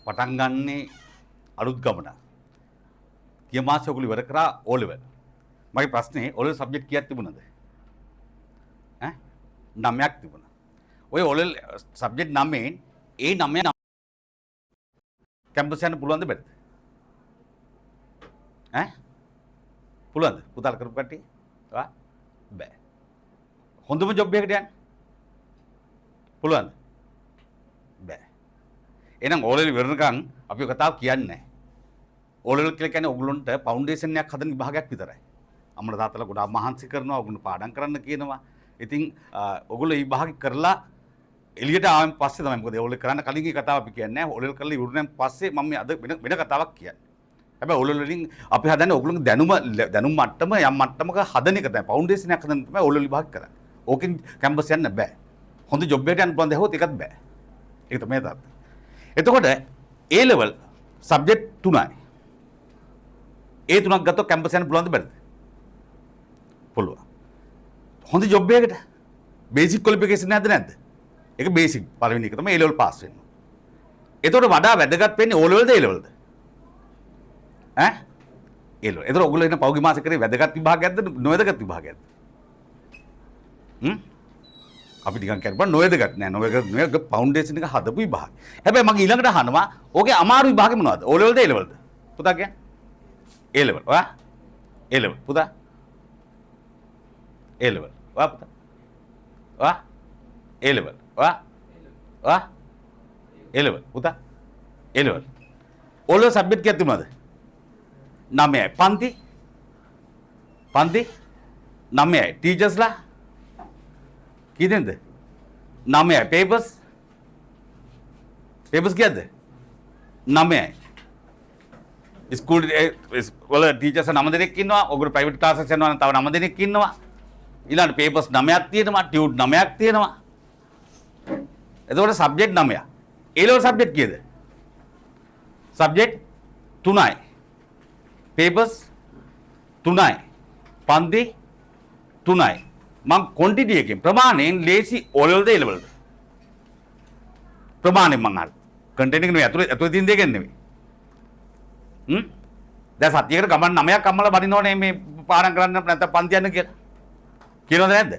පටන් ගන්නේ අලුත් ගමන. ගිය මාසේ ඔයගොල්ලෝ ඉවර කරා O level. මගේ ප්‍රශ්නේ O level සබ්ජෙක්ට් කීයක් තිබුණද? ඈ 9ක් තිබුණා. ඔය O level සබ්ජෙක්ට් 9න් ඒ 9 කැම්පස් යන්න පුළුවන්ද බැරිද? ඈ පුළුවන්ද? පුතාල කරපු කට්ටිය? බෑ. හොඳම ජොබ් එකකට යන්න පුළුවන්ද? බෑ. එහෙනම් O level ඉවරනකන් අපි කතාව කියන්නේ නැහැ. O level කියලා කියන්නේ ඔයගොල්ලන්ට ෆවුන්ඩේෂන් එකක් හදන විභාගයක් විතරයි. අම්මලා තාත්තලා ගොඩාක් මහන්සි කරනවා, ඔයගොල්ලෝ පාඩම් කරන්න කියනවා. ඉතින් ඔයගොල්ලෝ මේ විභාගෙ කරලා එළියට ආවෙන් පස්සේ තමයි මොකද O level කරන්න කලින් ඒ කතාව අපි කියන්නේ නැහැ. O level කරලා ඉවරනන් පස්සේ මම මේ අද වෙන කතාවක් කියන්නේ. හැබැයි O level වලින් අපි හදන්නේ ඔයගොල්ලෝගේ දැනුම මට්ටම යම් මට්ටමක හදන එක තමයි. ෆවුන්ඩේෂන් එකක් හදන තමයි O level විභාග කරන්නේ. ඕකෙන් කැම්පස් යන්න බෑ. හොඳ ජොබ් එකකට යන්න පුළුවන් දෙහොත් ඒකත් බෑ. ඒක තමයි තාත්තා. එතකොට A level සබ්ජෙක්ට් 3යි. ඒ 3ක් ගත්තොත් කැම්පස් යන්න පුළුවන්ද බැරිද? පුළුවන්. හොඳ ජොබ් එකකට බේසික් ක්වොලිෆිකේෂන් නැද්ද නැද්ද? ඒක බේසික් පළවෙනි එක තමයි A level පාස් වෙන්න. එතකොට වඩා වැදගත් වෙන්නේ O levelද A levelද? ඈ? A level. එතකොට ඔයගොල්ලෝ ඉන්න පෞගි මාසේ කරේ වැදගත් විභාගයක්ද නොවැදගත් විභාගයක්ද? අපි ටිකක් කරපන් නොවැදගත් නෑ නොවැදගත් ෆවුන්ඩේෂන් එක හදපු විභාගය. හැබැයි මම ඊළඟට අහනවා ඕකේ අමාරු විභාගෙ මොනවද? O levelද A levelද? පුතා කියන්නේ? A level. ඔයා? A level. පුතා? A level. ඔයා පුතා? ඔයා? A level. ඔයා? ඔයා? A level. පුතා? A level. O level subject කීයක් තිබුණාද? 9යි. පන්ති 9යි. ටීචර්ස්ලා කී දෙනෙක්ද? 9යි. පේපර්ස් කීයද? 9යි. ස්කූල් වල ටීචර්ස් 9 දෙනෙක් ඉන්නවා. ඔයගොල්ලෝ ප්‍රයිවට් ක්ලාසස් යනවා නම් තව 9 දෙනෙක් ඉන්නවා. ඊළඟ පේපර්ස් 9ක් තියෙනවා. ටියුට් 9ක් තියෙනවා. එතකොට සබ්ජෙක්ට් 9ක්. A level සබ්ජෙක්ට් කීයද? සබ්ජෙක්ට් 3යි. පේපර්ස් 3යි. පන්ති 3යි. මම ක්වොන්ටිටි එකෙන් ප්‍රමාණයෙන් ලේසි O levelද A levelද? ප්‍රමාණයෙන් මං අහන්නේ. කන්ටෙන්ට් එක නෙවෙයි අතුලේ තියෙන දෙයක් නෙවෙයි. දැන් සතියකට ගමන් 9ක් අම්මලා වඩිනවනේ මේ පාඩම් කරන්න නැත්නම් පන්ති යන්න කියලා. කියනවද නැද්ද?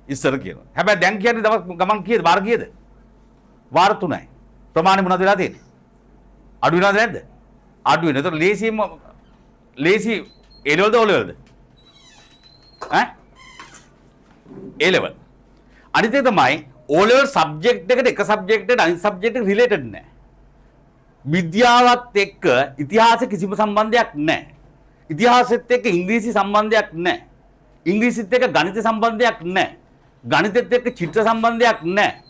ඉස්සර කියනවා. හැබැයි දැන් කියන්නේ දවස් ගමන් කීයද? වාර කීයද? වාර 3යි. ප්‍රමාණය මොනවද වෙලා තියෙන්නේ? අඩු වෙනවද නැද්ද? අඩු වෙනවා. ඒතකොට ලේසි A levelද O levelද? ඈ? A level. අනිත් එක තමයි O level සබ්ජෙක්ට් එකට එක සබ්ජෙක්ට් එකට අනිත් සබ්ජෙක්ට් එක රිලේටඩ් නැහැ. විද්‍යාවත් එක්ක ඉතිහාස කිසිම සම්බන්ධයක් නැහැ. ඉතිහාසෙත් එක්ක ඉංග්‍රීසි සම්බන්ධයක් නැහැ. ඉංග්‍රීසිත් එක්ක ගණිත සම්බන්ධයක් නැහැ. ගණිතෙත් එක්ක චිත්‍ර සම්බන්ධයක් නැහැ.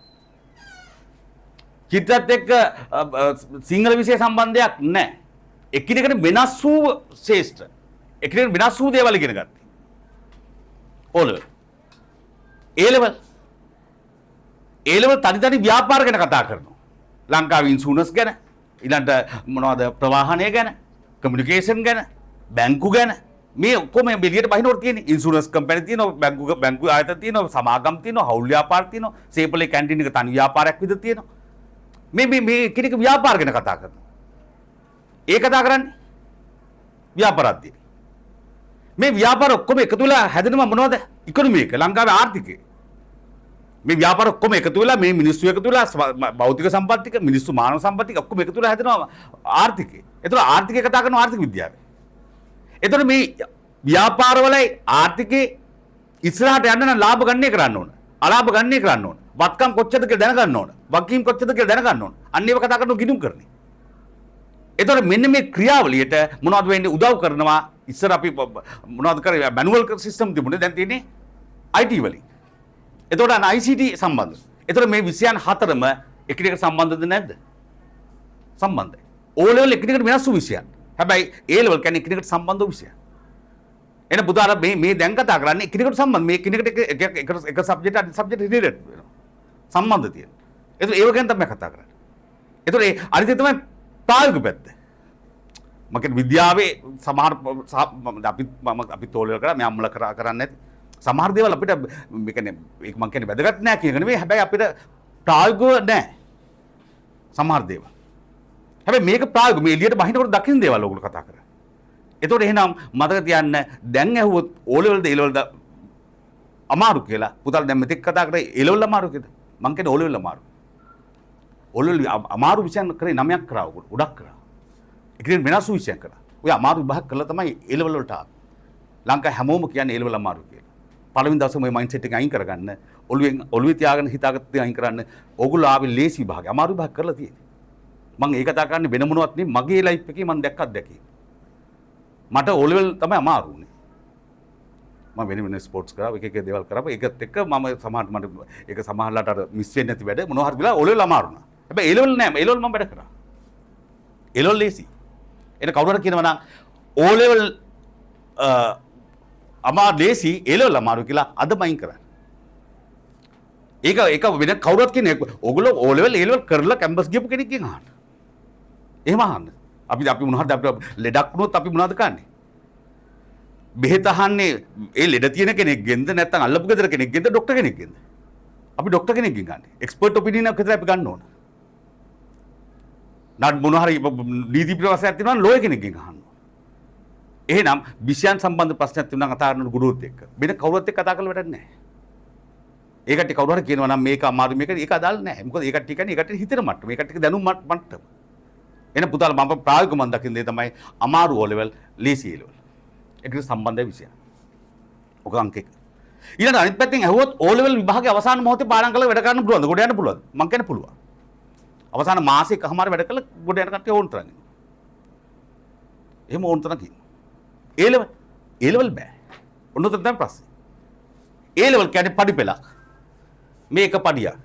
චිත්‍රත් එක්ක සිංහල විෂය සම්බන්ධයක් නැහැ. එකිනෙකට වෙනස් වූ ශේෂ්ත්‍ර. එකිනෙකට වෙනස් වූ දේවල් ඉගෙන ගන්න. O level. A level. A level තනි ව්‍යාපාර ගැන කතා කරනවා. ලංකාවේ ඉන්ෂුරන්ස් ගැන, ඊළඟට මොනවද ප්‍රවාහනය ගැන, කමියුනිකේෂන් ගැන, බැංකු ගැන මේ ඔක්කොම එළියට බහිනවට තියෙන ඉන්ෂුරන්ස් කම්පැනි තියෙනවා, බැංකු ආයතන තියෙනවා, සමාගම් තියෙනවා, හවුල් ව්‍යාපාර තියෙනවා, සේපලේ කැන්ටින් එක තනි ව්‍යාපාරයක් විදිහට තියෙනවා. මේ කෙනෙක් ව්‍යාපාර ගැන කතා කරනවා. ඒ කතා කරන්නේ ව්‍යාපාරද්දී. මේ ව්‍යාපාර ඔක්කොම එකතු වෙලා හැදෙනවා මොනවද? ඉකොනොමි එක, ලංකාවේ ආර්ථිකය. මේ ව්‍යාපාර ඔක්කොම එකතු වෙලා මේ මිනිස්සු එකතු වෙලා භෞතික සම්පත් ටික, මිනිස්සු මානව සම්පත් ටික ඔක්කොම එකතු වෙලා හැදෙනවා ආර්ථිකය. ඒතර ආර්ථිකය කතා කරනවා ආර්ථික විද්‍යාවේ. ඒතර මේ ව්‍යාපාරවලයි ආර්ථිකේ ඉස්සරහට යන්න නම් ලාභ ගන්නේ කරන්න ඕන. අලාභ ගන්නේ කරන්න ඕන. වත්කම් කොච්චරද කියලා දැනගන්න ඕන. වගකීම් කොච්චරද කියලා දැනගන්න ඕන. අන්න ඒව කතා කරනවා ගිණුම් කරන්නේ. ඒතර මෙන්න මේ ක්‍රියාවලියට මොනවද වෙන්නේ උදව් කරනවා. ඉස්සර අපි මොනවද කරේ මැනුවල් සිස්ටම් තිබුණේ දැන් තියෙන්නේ IT වලින්. එතකොට ICT සම්බන්ධ. එතකොට මේ විෂයන් හතරම එකිනෙකට සම්බන්ධද නැද්ද? සම්බන්ධයි. O level එකිනෙකට වෙනස් වූ විෂයන්. හැබැයි A level කියන්නේ එකිනෙකට සම්බන්ධ වූ විෂයන්. එන පුතාලා මේ දැන් කතා කරන්නේ එකිනෙකට සම්බන්ධ. මේ එකිනෙකට එක සබ්ජෙක්ට් අනිත් සබ්ජෙක්ට් රිලේටඩ් වෙනවා. සම්බන්ධ තියෙන. එතකොට ඒව ගැන තමයි කතා කරන්නේ. එතකොට ඒ අනිත් තමයි ප්‍රායෝගික පැත්ත. මම කියන්නේ විද්‍යාවේ සමහර අපි තෝලෙල කරා මේ අම්මලා කරන්නේ නැති සමහර දේවල් අපිට මේ කියන්නේ ඒක මම කියන්නේ වැදගත් නෑ කියන එක නෙවෙයි හැබැයි අපිට ප්‍රායෝගිකව නෑ සමහර දේවල් හැබැයි මේක ප්‍රායෝගික මේ එළියට බහිනකොට දකින්න දේවල් ඔයගොල්ලෝ කතා කරා. ඒතකොට එහෙනම් මතක තියාගන්න දැන් ඇහුවොත් O level the A level ද අමාරු කියලා. පුතාලා දැන් මෙතෙක් කතා කරේ A level අමාරු කියලා. මං කියන්නේ O level අමාරු. O level අමාරු විෂයන් කරේ 9ක් කරා ඔයගොල්ලෝ. ගොඩක් කරා. ඒකෙන් වෙනස් විෂයන් කරා. ඔය අමාරු විභාග කළා තමයි A level වලට ආවේ. ලංකාවේ හැමෝම කියන්නේ A level අමාරු කියලා. පළවෙනි දවසේ මේ මයින්ඩ්සෙට් එක අයින් කරගන්න. ඔළුවේ තියාගෙන හිතාගත්ත දේ අයින් කරන්න. ඕගොල්ලෝ ආවේ ලේසි විභාගය. අමාරු විභාග කරලා තියෙන්නේ. මම ඒක කතා කරන්නේ වෙන මොනවත් නෙමෙයි මගේ ලයිෆ් එකේ මම දැක්කත් දැකේ. මට O level තමයි අමාරු උනේ. මම වෙන ස්පෝර්ට්ස් කරා එක එක දේවල් කරා. ඒකත් එක්ක මම සමහරට මට ඒක සමහරලාට අර මිස් වෙන්නේ නැති වැඩ මොනවා හරි වෙලා O level අමාරු වුණා. හැබැයි A level නෑ. A level මම වැඩ කරා. A level ලේසි. එන කවුරු හරි කියනවා නම් O level අමාරු ලේසි A level අමාරු කියලා අදම අයින් කරා. ඒක වෙන කවුරුත් කියන්නේ ඕගොල්ලෝ O level A level කරලා කැම්පස් ගියපු කෙනෙක්ගෙන් අහන්න. එහෙම අහන්න. අපි මොනවද අපිට ලෙඩක් වුණොත් අපි මොනවද කරන්නේ? බෙහෙත අහන්නේ ඒ ලෙඩ තියෙන කෙනෙක්ගෙන්ද නැත්නම් අල්ලපු ගෙදර කෙනෙක්ගෙන්ද ડોක්ටර් කෙනෙක්ගෙන්ද? අපි ડોක්ටර් කෙනෙක්ගෙන් ගන්න. එක්ස්පර්ට් ඔපිනියන් එකක් විතර අපි ගන්න ඕන. නාඩ මොන හරි නීති ප්‍රවසයක් තියෙනවා නම් ලෝය කෙනෙක්ගෙන් අහන්න. එහෙනම් විෂයන් සම්බන්ධ ප්‍රශ්නයක් තියෙනවා නම් කතා කරන ගුරුවරුත් එක්ක. වෙන කවුරුත් එක්ක කතා කරලා වැඩක් නැහැ. ඒකට කවුරු හරි කියනවා නම් මේක අමාරු මේක ඒක අදාළ නැහැ. මොකද ඒකට කියන්නේ ඒකට හිතෙන මට්ටම. ඒකට දැනුම් මට්ටම. එන පුතාලා මම ප්‍රායෝගිකව මම දකින්න දේ තමයි අමාරු O level ලේසි A level. ඒකට සම්බන්ධ විෂය. ඔක අංක 1. ඊළඟ අනිත් පැත්තෙන් ඇහුවොත් O level විභාගයේ අවසාන මොහොතේ පාඩම් කරලා වැඩ කරන්න පුළුවන්ද? ගොඩ යන්න පුළුවන්ද? මම කියන්නේ පුළුවන්. අවසාන මාසෙ එකමාර වැඩ කරලා ගොඩ යන කට්ටිය ඕන තරම්. එහෙම ඕන තරම් කියනවා. A level බෑ. ඔන්න උතන තමයි ප්‍රශ්නේ. A level කියන්නේ පඩි පෙළක්. මේක පඩියක්.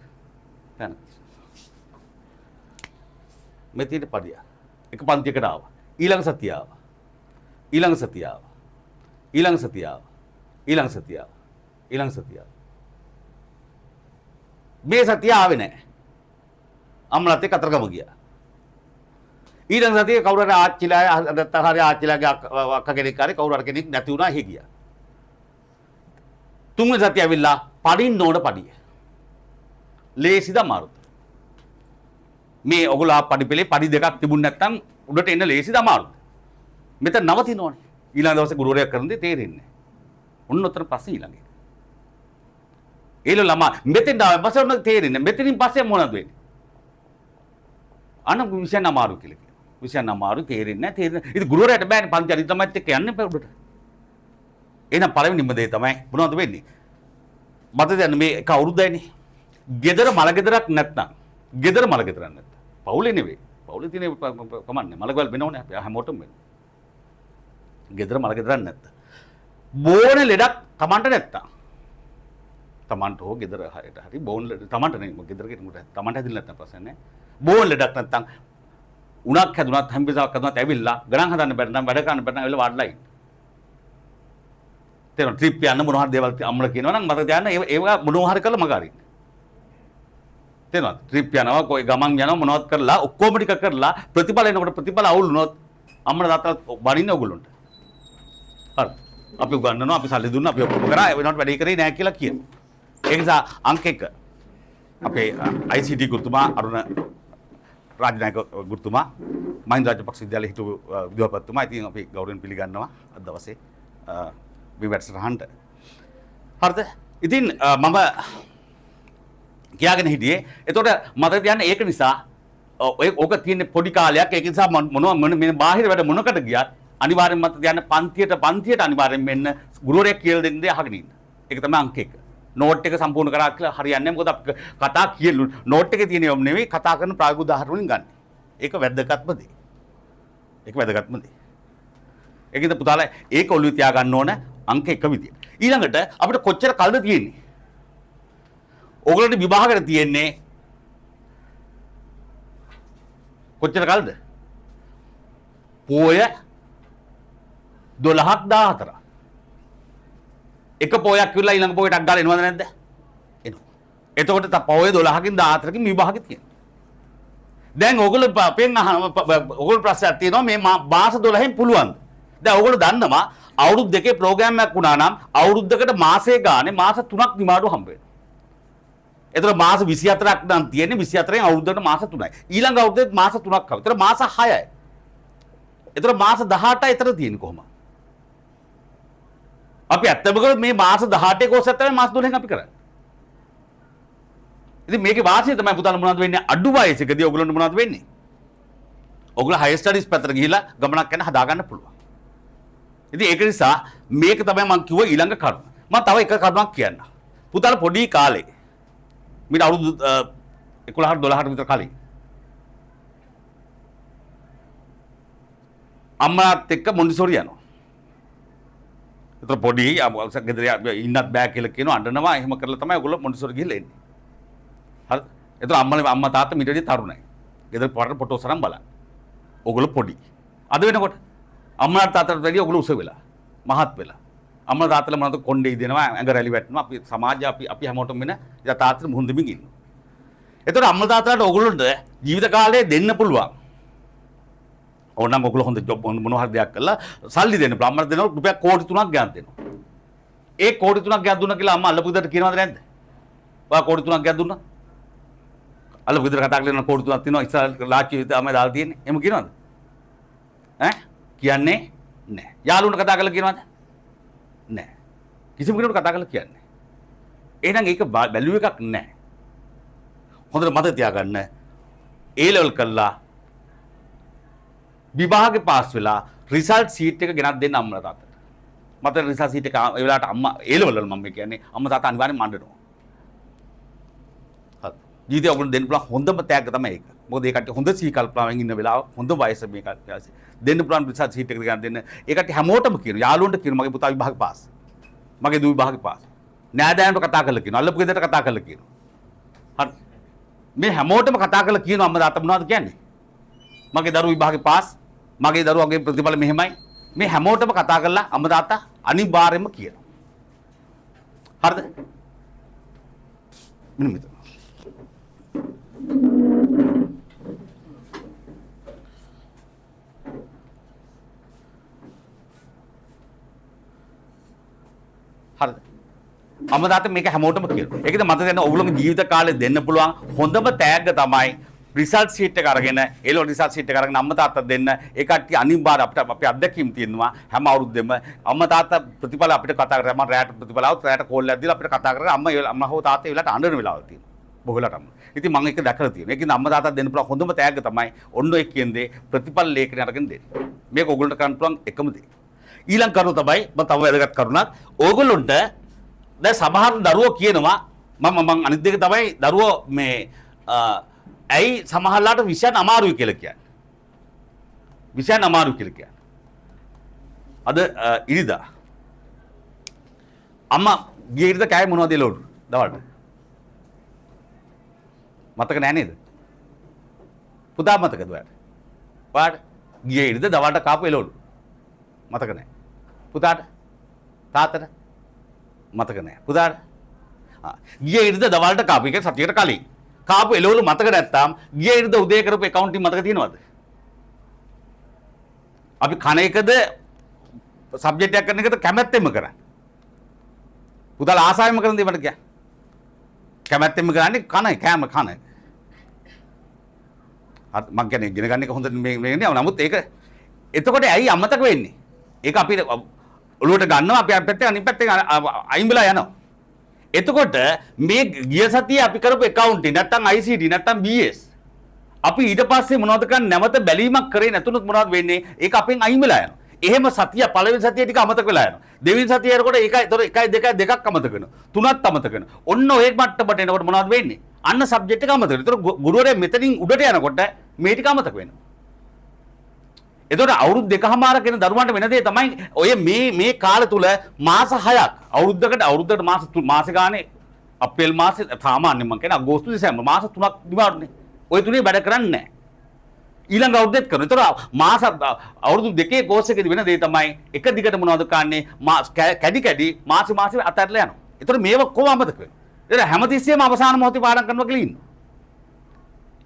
දැන් මේ තියෙන පඩිය. එක පන්තියකට ආවා. ඊළඟ සතිය ආවා. ඊළඟ සතිය ආවා. ඊළඟ සතිය ආවා. ඊළඟ සතිය ආවා. ඊළඟ සතිය ආවා. මේ සතිය ආවේ නැහැ. අම්මලාත් එක්ක අතරගම ගියා. ඊළඟ සතියේ කවුරු හරි ආච්චිලා නැත්නම් හරි ආච්චිලාගේ අක්කා කෙනෙක් හරි කවුරු හරි කෙනෙක් නැති වුණා එහෙ ගියා. තුන්වෙනි සතිය ඇවිල්ලා පඩින්න ඕන පඩිය. ලේසිද අමාරුද? මේ ඔයගොල්ලෝ පඩි පෙළේ පඩි දෙකක් තිබුණ නැත්නම් උඩට එන්න ලේසිද අමාරුද? මෙතන නවතිනවනේ. ඊළඟ දවසේ ගුරුවරයා කරන දේ තේරෙන්නේ නැහැ. ඔන්න උතර පස්සේ ඊළඟ එක. ඒල ළමා මෙතෙන් ආව පස්සේ ඔන්න තේරෙන්නේ. මෙතනින් පස්සේ මොනවද වෙන්නේ? අන විෂයන් අමාරු කියලා කියනවා. විෂයන් අමාරු තේරෙන්නේ නැහැ. තේරෙන්නේ. ඉතින් ගුරුවරයාට බෑනේ පන්ති අනිත් ළමයිත් එක්ක යන්න එපා උඩට. එහෙනම් පළවෙනිම දේ තමයි මොනවද වෙන්නේ? මට දැන් මේ එක අවුරුද්දයිනේ. ගෙදර මල ගෙදරක් නැත්නම් ගෙදර මල ගෙදරක් නැත්නම් පවුලේ නෙවෙයි. පවුලේ තියෙන කමන්නේ මලකවල් වෙනවනේ අපි හැමෝටම වෙනවා. ගෙදර මල ගෙදරක් නැත්නම් බෝන ලෙඩක් Tamanට නැත්නම් Tamanට හෝ ගෙදර හරියට හරි බෝන ලෙඩ Tamanට නෙවෙයි ගෙදර කෙනෙකුට Tamanට හැදිලා නැත්නම් ප්‍රශ්න නැහැ. බෝන ලෙඩක් නැත්නම් උණක් හැදුනත් හැම්බිසාවක් හැදුනත් ඇවිල්ලා ගණන් හදන්න බැරි නම් වැඩ කරන්න බැරි නම් ඇවිල්ලා වාඩිලා ඉන්න. තේරෙනවද? ට්‍රිප් යන්න මොනවා හරි දේවල් අම්මලා කියනවා නම් මට දැනන්න ඒවා මොනවා හරි කරලා මග අරින්න. තේරෙනවද? ට්‍රිප් යනවා කොයි ගමන් යනවා මොනවද කරලා ඔක්කොම ටික කරලා ප්‍රතිඵල එනකොට ප්‍රතිඵල අවුල් වුණොත් අම්මලා තාත්තලා වඩින්නේ ඔයගොල්ලන්ට. හරි. අපි උගන්වනවා අපි සල්ලි දුන්නා අපි ඔක්කොම කරා වෙනවට වැඩේ කරේ නෑ කියලා කියනවා. ඒ නිසා අංක 1 අපේ ICT ගුරුතුමා අරුණ රාජනායක ගුරුතුමා මහින්ද රාජපක්ෂ විද්‍යාලයේ හිටපු විද්‍යාපතිතුමා ඉතින් අපි ගෞරවයෙන් පිළිගන්නවා අද දවසේ මේ වැඩසටහනට. හරිද? ඉතින් මම කියාගෙන හිටියේ එතකොට මට කියන්නේ ඒක නිසා ඕක තියෙන පොඩි කාලයක් ඒක නිසා මොනවා මේ බාහිර වැඩ මොනකට ගියත් අනිවාර්යෙන් මට කියන්නේ පන්තියට අනිවාර්යෙන් මෙන්න ගුරුවරයෙක් කියලා දෙන්නේ අහගෙන ඉන්න. ඒක තමයි අංක 1. නෝට් එක සම්පූර්ණ කරා කියලා හරියන්නේ නැහැ. මොකද අපි කතා කියලු නෝට් එකේ තියෙන යොම් නෙවෙයි කතා කරන ප්‍රායෝගික උදාහරණ වලින් ගන්න. ඒක වැදගත්ම දේ. ඒක වැදගත්ම දේ. ඒකද පුතාලා ඒක ඔළුවේ තියා ගන්න ඕන අංක 1 විදියට. ඊළඟට අපිට කොච්චර කල්ද තියෙන්නේ? ඕගොල්ලන්ට විභාගයට තියෙන්නේ කොච්චර කල්ද? පොය 12ක් 14. එක පොයක් විලා ඊළඟ පොයටක් ගාලා එනවද නැද්ද? එනවා. එතකොට පොය 12කින් 14කින් විභාගෙ තියෙනවා. දැන් ඕගොල්ලෝ අපෙන් අහන ඕගොල්ලෝ ප්‍රශ්නයක් තියෙනවා මේ මාස 12න් පුළුවන්ද? දැන් ඕගොල්ලෝ දන්නවා අවුරුදු දෙකේ ප්‍රෝග්‍රෑම් එකක් වුණා නම් අවුරුද්දකට මාසේ ගානේ මාස 3ක් නිමාඩු හම්බ වෙනවා. එතකොට මාස 24ක් නම් තියෙන්නේ 24න් අවුරුද්දකට මාස 3යි. ඊළඟ අවුරුද්දේ මාස 3ක් ආවා. එතකොට මාස 6යි. එතකොට මාස 18යි එතන තියෙන්නේ කොහොමද? අපි ඇත්තම කරොත් මේ මාස 18 කෝසයක් තමයි මාස 12න් අපි කරන්නේ. ඉතින් මේකේ වාසිය තමයි පුතාලා මොනවද වෙන්නේ? අඩු වයසකදී ඔයගොල්ලන්ට මොනවද වෙන්නේ? ඔයගොල්ලෝ හයර් ස්ටඩීස් පැත්තට ගිහිලා ගමනක් යන හදා ගන්න පුළුවන්. ඉතින් ඒක නිසා මේක තමයි මම කිව්ව ඊළඟ කරුණ. මම තව එක කරුණක් කියන්න. පුතාලා පොඩි කාලේ මිට අවුරුදු 11 12කට විතර කලින් අම්මාත් එක්ක මොන්ඩිසෝරි යනවා. ඒතර පොඩි ගෙදර ඉන්නත් බෑ කියලා කියනවා අඬනවා. එහෙම කරලා තමයි ඔයගොල්ලෝ මොන්ඩිසෝරි ගිහලා එන්නේ. හරි. ඒතර අම්මා තාත්තා මිට වඩා තරුණයි. ගෙදර පාරට ෆොටෝස් අරන් බලන්න. ඔයගොල්ලෝ පොඩි. අද වෙනකොට අම්මලා තාත්තට වැඩිය ඔයගොල්ලෝ උස වෙලා මහත් වෙලා. අම්මලා තාත්තලා මොනවද කොණ්ඩේ දෙනවා ඇඟ රැලි වැටෙනවා. අපි සමාජය අපි හැමෝටම වෙන තාත්තට මුහුණ දෙමින් ඉන්නවා. ඒතර අම්මලා තාත්තලාට ඔයගොල්ලන්ට ජීවිත කාලේ දෙන්න පුළුවන්. ඕනනම් ඔයගොල්ලෝ හොඳ ජොබ් මොන හරි දෙයක් කරලා සල්ලි දෙන්න පුළුවන්. අම්මලා දෙනවා රුපියල් කෝටි 3ක් ගන්න දෙනවා. ඒ කෝටි 3ක් ගන්න දුන්නා කියලා අම්මා අල්ලපු විදිහට කියනවද නැද්ද? ඔයා කෝටි 3ක් ගන්න දුන්නා? අල්ලපු විදිහට කතා කරලා කෝටි 3ක් තියෙනවා ඉස්සර ලාච්චි විතර තමයි දාලා තියෙන්නේ. එහෙම කියනවද? ඈ කියන්නේ නැහැ. යාළුවන්ට කතා කරලා කියනවද? නැහැ. කිසිම කෙනෙකුට කතා කරලා කියන්නේ නැහැ. එහෙනම් ඒක වැලියු එකක් නැහැ. හොඳට මතක තියාගන්න. A level කළා විභාගේ පාස් වෙලා රිසල්ට් සීට් එක ගෙනත් දෙන්න අම්මලා තාත්තට. මට රිසල්ට් සීට් එක ඒ වෙලාවට අම්මා A level වල මම කියන්නේ අම්මා තාත්තා අනිවාර්යෙන් මණ්ඩනවා. හරි. ජීවිතේ ඔයගොල්ලෝ දෙන්න පුළුවන් හොඳම තෑග්ග තමයි ඒක. මොකද ඒ කට්ටිය හොඳ සී කල්පනාවෙන් ඉන්න වෙලාව හොඳ වයස මේ කට්ටිය දෙන්න පුළුවන් රිසල්ට් සීට් එක ගෙනත් දෙන්න. ඒ කට්ටිය හැමෝටම කියනවා යාළුවන්ට කියනවා මගේ පුතා විභාගේ පාස්. මගේ දූ විභාගේ පාස්. නෑදෑයන්ට කතා කරලා කියනවා. අල්ලපු ගෙදරට කතා කරලා කියනවා. හරි. මේ හැමෝටම කතා කරලා කියනවා අම්මා තාත්තා මොනවද කියන්නේ? මගේ දරුවෝ විභාගේ පාස්. මගේ දරුවගේ ප්‍රතිඵල මෙහෙමයි. මේ හැමෝටම කතා කරලා අම්මා තාත්තා අනිවාර්යයෙන්ම කියනවා. හරිද? මෙන්න මෙතන. හරිද? අම්මා තාත්තා මේක හැමෝටම කියනවා. ඒකද මත දෙන්න ඔයගොල්ලෝගේ ජීවිත කාලේ දෙන්න පුළුවන් හොඳම තෑග්ග තමයි රිසල්ට් සීට් එක අරගෙන ඒලෝ රිසල්ට් සීට් එක අරගෙන අම්මා තාත්තා දෙන්න. ඒ කට්ටිය අනිවාර්ය අපිට අපේ අත්දැකීම් තියෙනවා හැම අවුරුද්දෙම අම්මා තාත්තා ප්‍රතිඵල අපිට කතා කරලා මම රැයට ප්‍රතිඵල આવත් රැයට කෝල් එකක් දීලා අපිට කතා කරලා අම්මා හෝ තාත්තා ඒ වෙලාවට අඬන වෙලාවල් තියෙනවා. බොහෝ වෙලාවට අම්මා. ඉතින් මම ඒක දැකලා තියෙනවා. ඒකින්ද අම්මා තාත්තා දෙන්න පුළුවන් හොඳම තෑග්ග තමයි ඔන්න ඔය කියන්නේ ප්‍රතිඵල ලේඛනය අරගෙන දෙන්න. මේක ඔයගොල්ලන්ට කරන්න පුළුවන් එකම දේ. ඊළඟ කරුණ තමයි මම තව වැදගත් කරුණක්. ඔයගොල්ලන්ට දැන් සමහර දරුවෝ කියනවා මම අනිත් දෙක තමයි දරුවෝ මේ ඇයි සමහරලාට විෂයන් අමාරුයි කියලා කියන්නේ. විෂයන් අමාරුයි කියලා කියන්නේ. අද ඉරිදා අම්මා ගිය ඉරිදා කෑවේ මොනවද එළවලු දවල්ට? මතක නැහැ නේද? පුතා මතකද ඔයාලට? ඔයාලට ගිය ඉරිදා දවල්ට කාපු එළවලු මතක නැහැ. පුතාට තාත්තට මතක නැහැ. පුතාට ගිය ඉරිදා දවල්ට කාපු එක සතියකට කලින් කාපු එළවලු මතක නැත්තම් ගිය ඉරිදා උදේ කරපු accounting මතක තියෙනවද? අපි කන එකද සබ්ජෙක්ට් එකක් කරන එකද කැමැත්තෙන්ම කරන්නේ. පුතාලා ආසාවෙන්ම කරන දේ මට කියන්න. කැමැත්තෙන්ම කරන්නේ කනයි කෑම කන. මම කියන්නේ ඉගෙන ගන්න එක හොඳ මේ නේ. නමුත් ඒක එතකොට ඇයි අමතක වෙන්නේ? ඒක අපි ඔළුවට ගන්නවා අපි පැත්තේ අනිත් පැත්තේ අයින් වෙලා යනවා. එතකොට මේ ගිය සතියේ අපි කරපු accounting නැත්තම් ICT නැත්තම් BS අපි ඊට පස්සේ මොනවද කරන්නේ නැවත බැලීමක් කරේ නැතුනොත් මොනවද වෙන්නේ? ඒක අපෙන් අයින් වෙලා යනවා. එහෙම සතිය පළවෙනි සතිය ටික අමතක වෙලා යනවා. දෙවෙනි සතිය එනකොට ඒකයි 1 2 දෙකක් අමතක වෙනවා. තුනක් අමතක වෙනවා. ඔන්න ඔය මට්ටමට එනකොට මොනවද වෙන්නේ? අන්න සබ්ජෙක්ට් එක අමතක වෙනවා. ඒතර ගුරුවරයා මෙතනින් උඩට යනකොට මේ ටික අමතක වෙනවා. එතකොට අවුරුදු දෙකමාරක් වෙන දරුවන්ට වෙන දේ තමයි ඔය මේ කාලය තුල මාස 6ක් අවුරුද්දකට මාස ගානේ අප්‍රේල් මාසේ සාමාන්‍යයෙන් මම කියන්නේ අගෝස්තු දෙසැම්බර් මාස 3ක් දිවාරුනේ. ඔය තුනේ වැඩ කරන්නේ නැහැ. ඊළඟ අවුරුද්දෙත් කරනවා. ඒතකොට මාස අවුරුදු දෙකේ කෝස් එකේදී වෙන දේ තමයි එක දිගට මොනවද කරන්නේ කැඩි මාසෙ අතහැරලා යනවා. ඒතකොට මේව කොහොම අමතක වෙන්නේ? ඒක හැමතිස්සෙම අවසාන මොහොතේ පාඩම් කරනවා කියලා ඉන්නවා.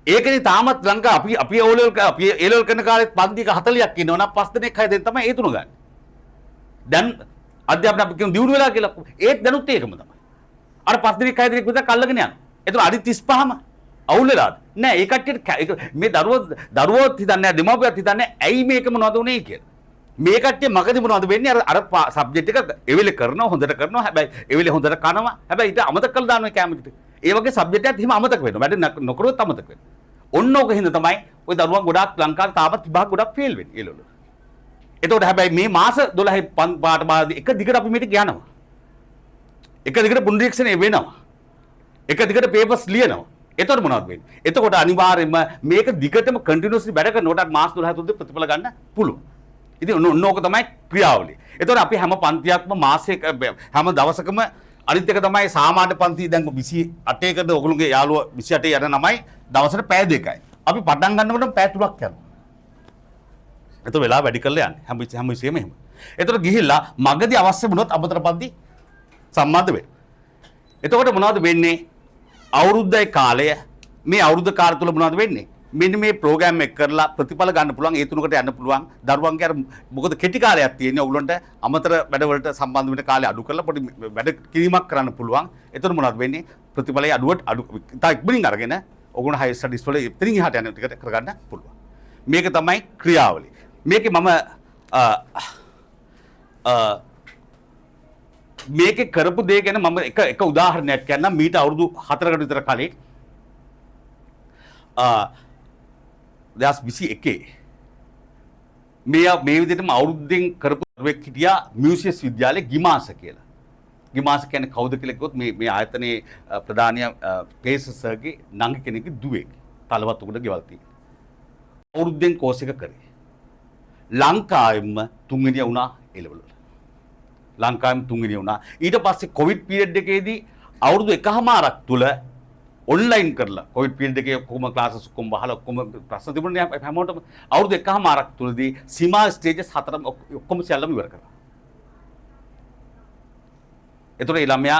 ඒකනේ තාමත් ලංකා අපි A-level කරන කාලෙත් පන්ති 40ක් ඉන්නවනම් 5 දෙනෙක් 6 දෙනෙක් තමයි ඒ තුන ගන්න. දැන් අධ්‍යාපන අපි කියන දියුණු වෙලා කියලා ඒත් දැනුත් ඒකම තමයි. අර 5 දෙනෙක් 6 දෙනෙක් විතර අල්ලගෙන යනවා. එතකොට අනිත් 35ම අවුල් වෙලාද? නෑ ඒ කට්ටියට මේ දරුවෝ හිතන්නේ දෙමාපියත් හිතන්නේ ඇයි මේක මොනවද උනේ කියලා. මේ කට්ටිය මගදී මොනවද වෙන්නේ අර සබ්ජෙක්ට් එක එවෙලේ කරනවා හොඳට කරනවා හැබැයි එවෙලේ හොඳට කනවා හැබැයි ඊට අමතක කරලා දානවා කැමතිට. ඒ වගේ සබ්ජෙක්ට් එකක් එහෙම අමතක වෙනවා. වැඩ නොකරොත් අමතක වෙනවා. ඔන්න ඕක හින්දා තමයි ওই දරුවන් ගොඩාක් ලංකාවේ තාමත් විභාග ගොඩක් ෆේල් වෙන්නේ ඒලවල. එතකොට හැබැයි මේ මාස 12 පාට බාරදී එක දිගට අපි මේක යනවා. එක දිගට පුනරීක්ෂණය වෙනවා. එක දිගට පේපර්ස් ලියනවා. එතකොට මොනවද වෙන්නේ? එතකොට අනිවාර්යයෙන්ම මේක දිගටම කන්ටිනියුස්ලි වැඩ කරනකොට මාස 12 තුනදී ප්‍රතිඵල ගන්න පුළුවන්. ඉතින් ඕක තමයි ක්‍රියාවලිය. එතකොට අපි හැම පන්තියක්ම මාසයක හැම දවසකම අනිත් එක තමයි සාමාන්‍ය පන්ති දැන් 28කට ඔයගොල්ලෝගේ යාළුවා 28 යන ළමයි දවසට පැය දෙකයි. අපි පටන් ගන්නකොට පැය 3ක් යනවා. එතකොට වෙලාව වැඩි කරලා යන්නේ. හැම විශ්ෙම එහෙම. එතකොට ගිහිල්ලා මගදී අවශ්‍ය වුණොත් අමතර පන්ති සම්බන්ධ වෙන්න. එතකොට මොනවද වෙන්නේ? අවුරුද්දයි කාලය මේ අවුරුද්ද කාලය තුල මොනවද වෙන්නේ? මෙන්න මේ ප්‍රෝග්‍රෑම් එක කරලා ප්‍රතිඵල ගන්න පුළුවන් ඒ තුනකට යන්න පුළුවන්. දරුවන්ගේ අර මොකද කෙටි කාලයක් තියෙන්නේ. ඔයගොල්ලන්ට අමතර වැඩවලට සම්බන්ධ වෙන කාලය අඩු කරලා පොඩි වැඩ කිරීමක් කරන්න පුළුවන්. එතකොට මොනවද වෙන්නේ? ප්‍රතිඵලය අඩු තා ඉක්මනින් අරගෙන ඔයගොල්ලෝ හයි ස්ටඩිස් වල ඉතින් එහාට යන ටිකට කරගන්න පුළුවන්. මේක තමයි ක්‍රියාවලිය. මේකේ මම මේකේ කරපු දේ ගැන මම එක උදාහරණයක් කියන්නම්. මීට අවුරුදු 4කට විතර කලින් 2021 මේ විදිහටම අවුරුද්දෙන් කරපු දරුවෙක් හිටියා මියුසියස් විද්‍යාලයේ ගිමාස කියලා. ගිමාස කියන්නේ කවුද කියලා කිව්වොත් මේ ආයතනයේ ප්‍රධානිය පේසර් සර්ගේ නංගි කෙනෙක්ගේ දුවෙක්. තලවත් උඩ ගෙවල් තියෙනවා. අවුරුද්දෙන් කෝස් එක කරේ. ලංකාවෙම තුන්වෙනිය වුණා එලවල. ලංකාවෙම තුන්වෙනිය වුණා. ඊට පස්සේ කොවිඩ් පීරියඩ් එකේදී අවුරුදු එකහමාරක් තුල ඔන්ලයින් කරලා කොවිඩ් පීරියඩ් එකේ කොහොම ක්ලාසස් කොහොම බහලා කොහොම ප්‍රශ්න තිබුණේ හැමෝටම අවුරුදු එකහමාරක් තුලදී සීමා ස්ටේජස් 4ම ඔක්කොම සියල්ලම ඉවර කරා. ඒතර ඒ ළමයා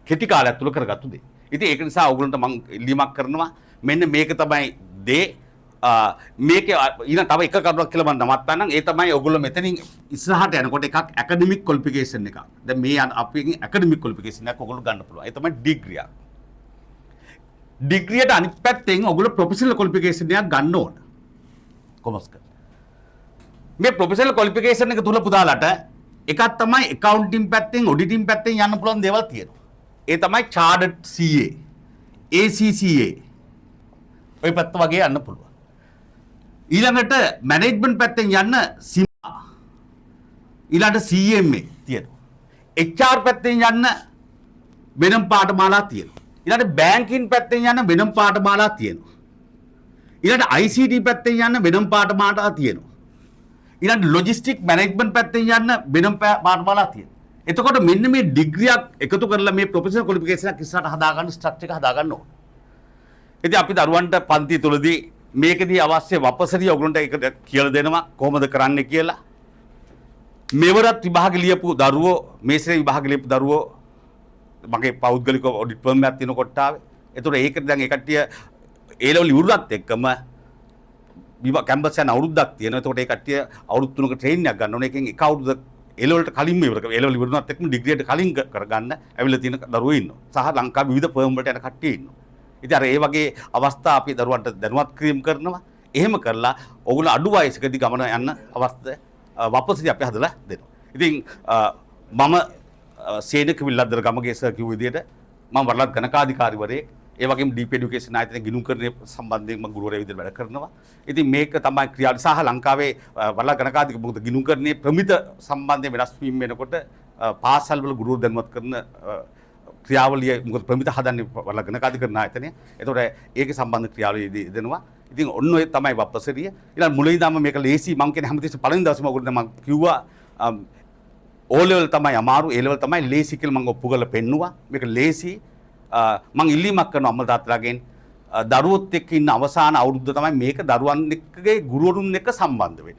කෙටි කාලයක් තුල කරගත්තු දේ. ඉතින් ඒක නිසා ඔයගොල්ලන්ට මම ඉල්ලීමක් කරනවා මෙන්න මේක තමයි දේ මේකේ ඊන තව එක කරුණක් කියලා මම නවත්තන්නම්. ඒ තමයි ඔයගොල්ලෝ මෙතනින් ඉස්සරහට යනකොට එකක් ඇකඩමික් ක්වොලිෆිකේෂන් එකක්. දැන් මේ අපි ඇකඩමික් ක්වොලිෆිකේෂන් එකක් ඔයගොල්ලෝ ගන්න පුළුවන්. ඒ තමයි ඩිග්‍රිය. ඩිග්‍රියට අනිත් පැත්තෙන් ඔයගොල්ලෝ ප්‍රොෆෙෂනල් ක්වොලිෆිකේෂන් එකක් ගන්න ඕන. කොමර්ස් කරලා. මේ ප්‍රොෆෙෂනල් ක්වොලිෆිකේෂන් එක තුල පුදාලට එකක් තමයි accounting පැත්තෙන් auditing පැත්තෙන් යන්න පුළුවන් දේවල් තියෙනවා. ඒ තමයි chartered CA, ACCA. ඔය පැත්ත වගේ යන්න පුළුවන්. ඊළඟට මැනේජ්මන්ට් පැත්තෙන් යන්න CIMA. ඊළඟට CMA තියෙනවා. HR පැත්තෙන් යන්න වෙනම පාඨමාලා තියෙනවා. ඊළඟට බැංකින් පැත්තෙන් යන්න වෙනම පාඨමාලා තියෙනවා. ඊළඟට ICT පැත්තෙන් යන්න වෙනම පාඨමාලා තියෙනවා. ඊළඟට ලොජිස්ටික් මැනේජ්මන්ට් පැත්තෙන් යන්න වෙනම පාඨමාලා තියෙනවා. එතකොට මෙන්න මේ ඩිග්‍රියක් එකතු කරලා මේ ප්‍රොෆෙෂනල් ක්වොලිෆිකේෂන් එක ඉස්සරහට හදාගන්න ස්ට්‍රක්චර් එක හදාගන්න ඕන. ඉතින් අපි දරුවන්ට පන්ති තුලදී මේකදී අවශ්‍ය වපසරිය ඔයගොල්ලන්ට ඒක කියලා දෙනවා කොහොමද කරන්න කියලා. මෙවරත් විභාග ලියපු දරුවෝ මේසේ විභාග ලියපු දරුවෝ මගේ පෞද්ගලික ඔඩිට් ෆර්ම් එකක් තියෙන කොට්ටාවේ. ඒතකොට ඒකට දැන් ඒ කට්ටිය ඒ ලෙවල් ඉවරත් එක්කම කැම්පස් යන අවුරුද්දක් තියෙනවා. ඒතකොට ඒ කට්ටිය අවුරුදු 3ක ට්‍රේනින් එකක් ගන්න ඕනේ. එකෙන් එක අවුරුද්දක් ඒ ලෙවල්ට කලින්ම ඉවර කරලා ඒ ලෙවල් ඉවරනත් එක්කම ඩිග්‍රියට කලින් කරගන්න ඇවිල්ලා තියෙන දරුවෝ ඉන්නවා. සහ ලංකාවේ විවිධ ෆර්ම් වලට යන කට්ටිය ඉන්නවා. ඉතින් අර ඒ වගේ අවස්ථා අපි දරුවන්ට දැනුවත් කිරීම කරනවා. එහෙම කරලා ඔයගොල්ලෝ අඩු වයසකදී ගමන යන්න අවස්ථා වපසිරි අපි හදලා දෙනවා. ඉතින් මම සේනක විල්ලද්දර ගමගේ සර් කිව්ව විදිහට මම වරලත් ගණකාධිකාරිවරයෙක් ඒ වගේම ඩීප් එඩියුකේෂන් ආයතනයේ ගිණුම්කරණය සම්බන්ධයෙන් මම ගුරුවරයෙක් විදිහට වැඩ කරනවා. ඉතින් මේක තමයි ක්‍රියාවලිය සහ ලංකාවේ වරලත් ගණකාධික මොකද ගිණුම්කරණයේ ප්‍රමිත සම්බන්ධයෙන් වෙනස් වීම වෙනකොට පාසල් වල ගුරු දැනුවත් කරන ක්‍රියාවලිය මොකද ප්‍රමිත හදන්නේ වරලත් ගණකාධිකරණ ආයතනය. ඒතකොට ඒකේ සම්බන්ධ ක්‍රියාවලිය දෙනවා. ඉතින් ඔන්න ඔය තමයි වප්පසරිය. ඊළඟ මුලින්දම මේක ලේසි මම කියන්නේ හැමතිස්සෙම පළවෙනි දවසේම ඔයගොල්ලෝ මම කිව්වා O level තමයි අමාරු A level තමයි ලේසි කියලා මම ඔප්පු කරලා පෙන්නුවා. මේක ලේසි මම ඉල්ලීමක් කරනවා අම්මලා තාත්තලාගෙන් දරුවොත් එක්ක ඉන්න අවසාන අවුරුද්ද තමයි මේක දරුවන් එක්කගේ ගුරුවරුන් එක්ක සම්බන්ධ වෙන.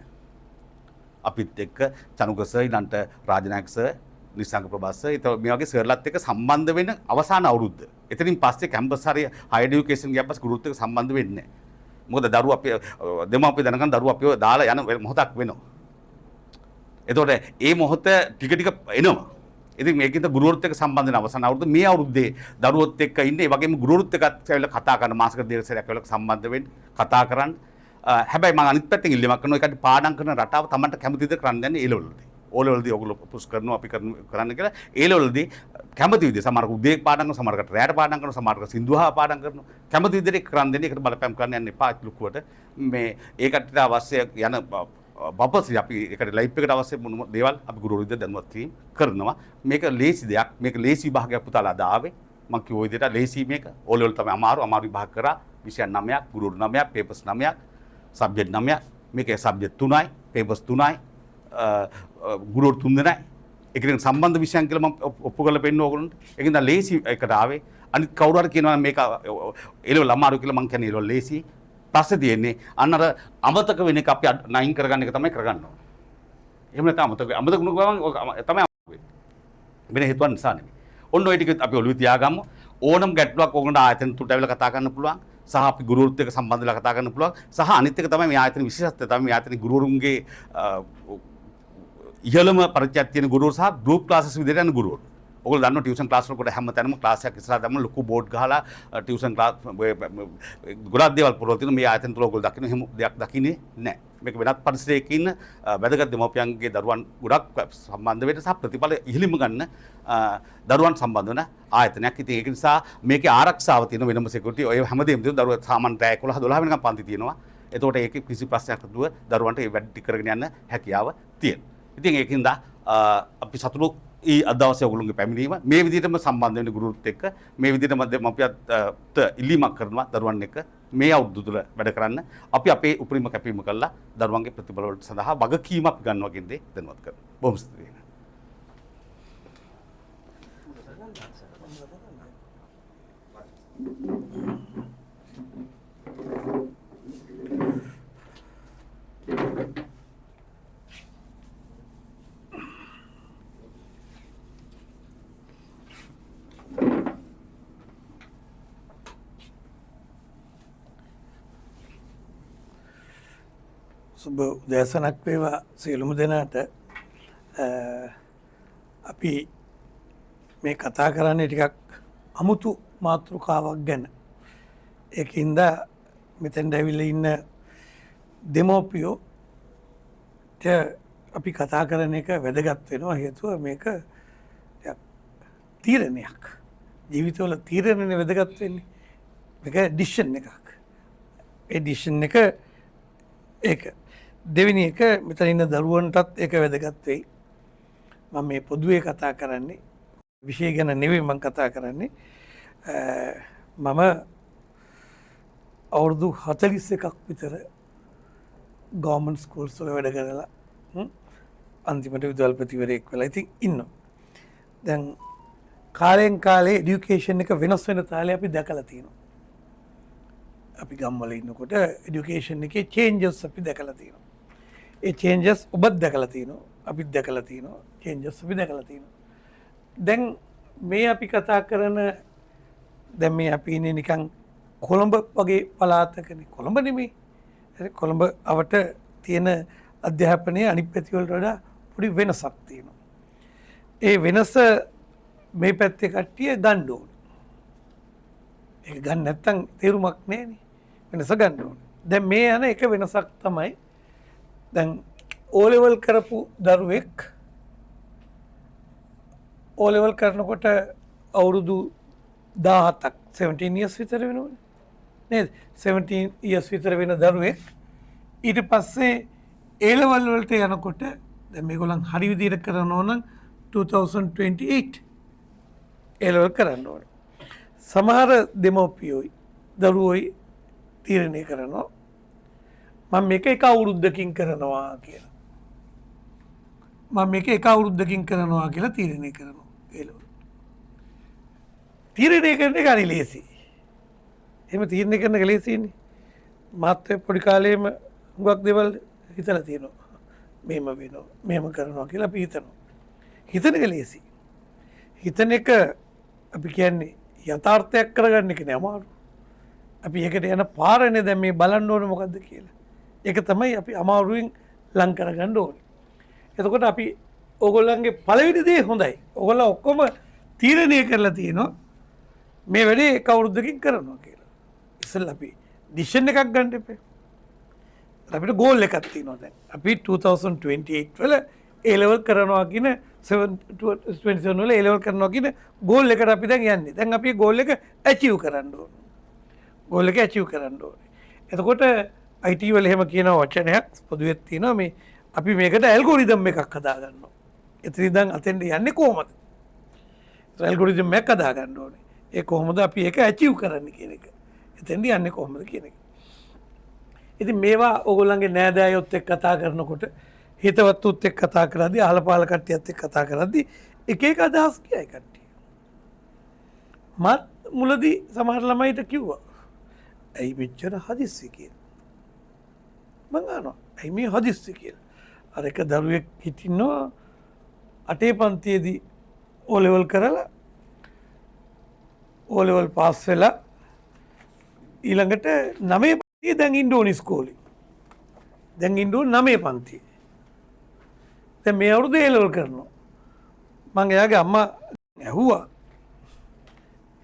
අපිත් එක්ක චනුක සර් ඊළඟට රාජනායක සර් නිසංග ප්‍රභාස් සර් මේ වගේ සර්ලත් එක්ක සම්බන්ධ වෙන අවසාන අවුරුද්ද. එතනින් පස්සේ කැම්පස් හරිය හයර් එඩියුකේෂන් ගියා පස්සේ ගුරුත් එක්ක සම්බන්ධ වෙන්නේ නැහැ. මොකද දරුවෝ අපි දෙමාපිය දැනගන්න දරුවෝ අපිව දාලා යන මොහොතක් වෙනවා. එතකොට ඒ මොහොත ටික ටික එනවා. ඉතින් මේකෙන්ද ගුරුවරුත් එක්ක සම්බන්ධ වෙන අවසන් අවුරුදු මේ අවුරුද්දේ දරුවොත් එක්ක ඉන්නේ. ඒ වගේම ගුරුවරුත් එක්කත් ඇවිල්ලා කතා කරන මාසික දෙක සැරයක් ඇවිල්ලා සම්බන්ධ වෙන්න කතා කරන්න. හැබැයි මම අනිත් පැත්තෙන් ඉල්ලීමක් කරනවා. ඒකට පාඩම් කරන රටාව Tamanට කැමති විදිහට කරන්න යන්නේ ඒ ලෙවල්වලදී. ඕ ලෙවල්දී ඔයගොල්ලෝ පුෂ් කරනවා අපි කරන්න කියලා. ඒ ලෙවල්දී කැමති විදිහට සමහරක උදේ පාඩම් කරනවා, සමහරකට රැයට පාඩම් කරනවා, සමහරක සින්දුහා පාඩම් කරනවා. කැමති විදිහට කරන්න දෙන්නේ. ඒකට බලපෑම් කරන්න යන්න එපා ලුකුවට. මේ ඒකට අවශ්‍ය යන බපස් අපි ඒකට ලයිෆ් එකට අවශ්‍ය මොන දේවල් අපි ගුරු විද්‍යාව දැනුවත් කිරීම කරනවා. මේක ලේසි දෙයක්. මේක ලේසි විභාගයක් පුතාලා අද ආවේ. මම කිව්ව විදිහට ලේසි මේක. ඕ ලෙවල් තමයි අමාරු විභාග කරා. විෂය 9ක්, ගුරු 9ක්, පේපර්ස් 9ක්, සබ්ජෙක්ට් 9ක්. මේකේ සබ්ජෙක්ට් 3යි, පේපර්ස් 3යි, ගුරු 3 දෙනයි. ඒකට සම්බන්ධ විෂයන් කියලා මම ඔප්පු කරලා පෙන්නන ඕගොල්ලන්ට. ඒකෙන්ද ලේසි එකට ආවේ. අනිත් කවුරු හරි කියනවා මේක ඒ ලෙවල් අමාරු කියලා මම කියන්නේ ඒ ලෙවල් ලේසි. පස්සේ තියෙන්නේ අන්න අර අමතක වෙන එක අපි නයින් කරගන්න එක තමයි කරගන්න ඕනේ. එහෙම නැත්නම් අමතක වුණ ගමන් තමයි වෙන්නේ. වෙන හේතුවක් නිසා නෙමෙයි. ඔන්න ඔය ටික අපි ඔළුවේ තියාගමු. ඕනම ගැටලුවක් ඕගොල්ලන්ට ආයතන තුට ඇවිල්ලා කතා කරන්න පුළුවන්. සහ අපි ගුරුවරුත් එක්ක සම්බන්ධ වෙලා කතා කරන්න පුළුවන්. සහ අනිත් එක තමයි මේ ආයතන විශේෂත්වය තමයි මේ ආයතන ගුරුවරුන්ගේ ඉහළම පරිචයක් තියෙන ගුරුවරු සහ ගෲප් ක්ලාසස් විදිහට යන ගුරුවරු. ඔයගොල්ලෝ දන්නවා ටියුෂන් ක්ලාස් වලට හැම තැනම ක්ලාස් එකක් ඉස්සරහා දැම්ම ලොකු බෝඩ් ගහලා ටියුෂන් ක්ලාස් ගොඩක් දේවල් පුරවලා තියෙනවා. මේ ආයතන තුල ඔයගොල්ලෝ දකින්න එහෙම දෙයක් දකින්නේ නැහැ. මේක වෙනත් පරිසරයක ඉන්න වැදගත් දෙමව්පියන්ගේ දරුවන් ගොඩක් සම්බන්ධ වෙන්න සහ ප්‍රතිඵල ඉහළින්ම ගන්න දරුවන් සම්බන්ධ වෙන ආයතනයක්. ඉතින් ඒක නිසා මේකේ ආරක්ෂාව තියෙන වෙනම සිකියුරිටි ඔය හැමදේම තියෙන දරුවෝ සාමාන්‍ය 11 12 වෙනකම් පන්ති තියෙනවා. එතකොට ඒකේ කිසි ප්‍රශ්නයක් නැතුව දරුවන්ට ඒ වැඩ කරගෙන යන්න හැකියාව තියෙනවා. ඉතින් ඒකින්ද අපි සතුටු අද දවසේ ඔයගොල්ලෝගේ පැමිණීම මේ විදිහටම සම්බන්ධ වෙන ගුරුවරුත් එක්ක මේ විදිහටම මපියත් ඉල්ලීමක් කරනවා දරුවන් එක්ක මේ අවුරුදු තුල වැඩ කරන්න අපි අපේ උපරිම කැපීම කළා දරුවන්ගේ ප්‍රතිඵල වලට සඳහා වගකීමක් ගන්නවා කියන දේ දැනුවත් කරනවා. බොහොම ස්තුතියි. සුබ උදෑසනක් වේවා සියලුම දෙනාට. අපි මේ කතා කරන්නේ ටිකක් අමුතු මාතෘකාවක් ගැන. ඒකින්ද මෙතෙන්ට ඇවිල්ලා ඉන්න දෙමෝපියෝට අපි කතා කරන එක වැදගත් වෙනවා. හේතුව මේක තීරණයක්. ජීවිතවල තීරණනේ වැදගත් වෙන්නේ. මේක ඩිසිෂන් එකක්. ඒ ඩිසිෂන් එක ඒක දෙවෙනි එක මෙතන ඉන්න දරුවන්ටත් ඒක වැදගත් වෙයි. මම මේ පොදුවේ කතා කරන්නේ විෂය ගැන නෙවෙයි මම කතා කරන්නේ. මම අවුරුදු 41ක් විතර ගවර්න්මන්ට් ස්කූල්ස් වල වැඩ කරලා අන්තිමට විදුහල්පතිවරයෙක් වෙලා ඉතින් ඉන්නවා. දැන් කාලෙන් කාලේ এডুকেෂන් එක වෙනස් වෙන තාලේ අපි දැකලා තියෙනවා. අපි ගම්වල ඉන්නකොට এডুকেෂන් එකේ චේන්ජස් අපි දැකලා තියෙනවා. ඒ චේන්ජස් ඔබත් දැකලා තියෙනවා. අපිත් දැකලා තියෙනවා. චේන්ජස් අපි දැකලා තියෙනවා. දැන් මේ අපි කතා කරන දැන් මේ අපි ඉන්නේ නිකන් කොළඹ වගේ පළාතකනේ. කොළඹ නෙමෙයි. කොළඹ අවට තියෙන අධ්‍යාපනයේ අනිත් පැති වලට වඩා පොඩි වෙනසක් තියෙනවා. ඒ වෙනස මේ පැත්තේ කට්ටිය ගන්න ඕනේ. ඒක ගන්න නැත්තම් තේරුමක් නැහැනේ. වෙනස ගන්න ඕනේ. දැන් මේ යන එක වෙනසක් තමයි දැන් O level කරපු දරුවෙක් O level කරනකොට අවුරුදු 17ක් 17 years විතර වෙනවනේ. නේද? 17 years විතර වෙන දරුවෙක් ඊට පස්සේ A level වලට යනකොට දැන් මේගොල්ලන් හරි විදිහට කරනවා නම් 2028 A level කරන්න ඕනේ. සමහර දෙමෝපියෝයි දරුවෝයි තීරණය කරනවා මම මේක එක අවුරුද්දකින් කරනවා කියලා. මම මේක එක අවුරුද්දකින් කරනවා කියලා තීරණය කරනවා. තීරණය කරන එක හරි ලේසි. එහෙම තීරණය කරන එක ලේසිනේ. මාත් පොඩි කාලේම හුඟක් දේවල් හිතලා තියෙනවා. මෙහෙම වෙනවා, මෙහෙම කරනවා කියලා අපි හිතනවා. හිතන එක ලේසි. හිතන එක අපි කියන්නේ යථාර්ථයක් කරගන්න එක නේ අමාරු. අපි ඒකට යන පාරනේ දැන් මේ බලන්න ඕනේ මොකද්ද කියලා. ඒක තමයි අපි අමාරුවෙන් ලං කරගන්න ඕනේ. එතකොට අපි ඕගොල්ලන්ගේ පළවෙනි දේ හොඳයි. ඕගොල්ලෝ ඔක්කොම තීරණය කරලා තියෙනවා මේ වැඩේ එක අවුරුද්දකින් කරනවා කියලා. ඉතින් අපි ඩිසිෂන් එකක් ගන්න එපා. අපිට ගෝල් එකක් තියෙනවා දැන්. අපි 2028 වල A level කරනවා කියන 27 වල A level කරනවා කියන ගෝල් එකට අපි දැන් යන්නේ. දැන් අපි ගෝල් එක achieve කරන්න ඕනේ. ගෝල් එක achieve කරන්න ඕනේ. එතකොට IT වල එහෙම කියන වචනයක් පොදුවේ තියෙනවා මේ අපි මේකට ඇල්ගොරිතම් එකක් හදා ගන්නවා. එතන ඉඳන් අතෙන්ට යන්නේ කොහොමද? ඇල්ගොරිතම් එකක් හදා ගන්න ඕනේ. ඒ කොහොමද අපි ඒක achieve කරන්නේ කියන එක. එතෙන්ට යන්නේ කොහොමද කියන එක. ඉතින් මේවා ඕගොල්ලන්ගේ නෑදෑයොත් එක්ක කතා කරනකොට හිතවත්තුත් එක්ක කතා කරද්දී අහලපාල කට්ටියත් එක්ක කතා කරද්දී එක එක අදහස් කියයි කට්ටිය. මත් මුලදී සමහර ළමයිට කිව්වා ඇයි මෙච්චර හදිස්සි කියලා. මං අහනවා ඇයි මේ හදිස්සි කියලා. අර එක දරුවෙක් හිටින්නවා 8 පන්තියේදී O level කරලා O level පාස් වෙලා ඊළඟට 9 පන්තියේ දැන් ඉන්න ඕනි ඉස්කෝලේ. දැන් ඉන්න ඕනි 9 පන්තියේ. දැන් මේ අවුරුදු A level කරනවා. මං එයාගේ අම්මා ඇහුවා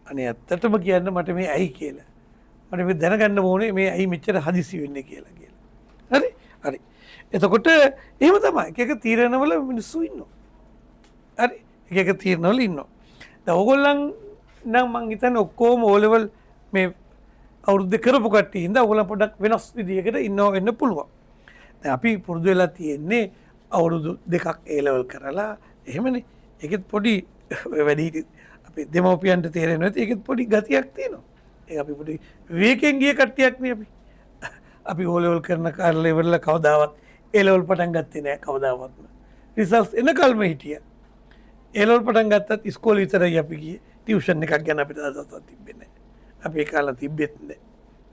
අනේ ඇත්තටම කියන්න මට මේ ඇයි කියලා. මට මේ දැනගන්න ඕනේ මේ ඇයි මෙච්චර හදිසි වෙන්නේ කියලා. හරි? හරි. එතකොට එහෙම තමයි. එක එක තීරණවල මිනිස්සු ඉන්නවා. හරි? එක එක තීරණවල ඉන්නවා. දැන් ඕගොල්ලන් නම් මං හිතන්නේ ඔක්කොම O level මේ අවුරුද්ද කරපු කට්ටිය හින්දා ඕගොල්ලන් පොඩ්ඩක් වෙනස් විදියකට ඉන්නව වෙන්න පුළුවන්. දැන් අපි පුරුදු වෙලා තියෙන්නේ අවුරුදු 2ක් A level කරලා එහෙමනේ. ඒකෙත් පොඩි වැඩි අපි දෙමව්පියන්ට තේරෙන්නේ නැති ඒකෙත් පොඩි ගතියක් තියෙනවා. ඒක අපි පොඩි විවේකයෙන් ගිය කට්ටියක් නේ අපි. අපි O level කරන කාලේ ඉවරලා කවදාවත් A level පටන් ගත්තේ නැහැ කවදාවත්ම. රිසල්ට්ස් එනකල්ම හිටියා. A level පටන් ගත්තත් ඉස්කෝලේ විතරයි අපි ගියේ. ටියුෂන් එකක් ගැන අපිට අදහසක් තිබෙන්නේ නැහැ. අපි ඒ කාලේ තිබෙත් නැහැ.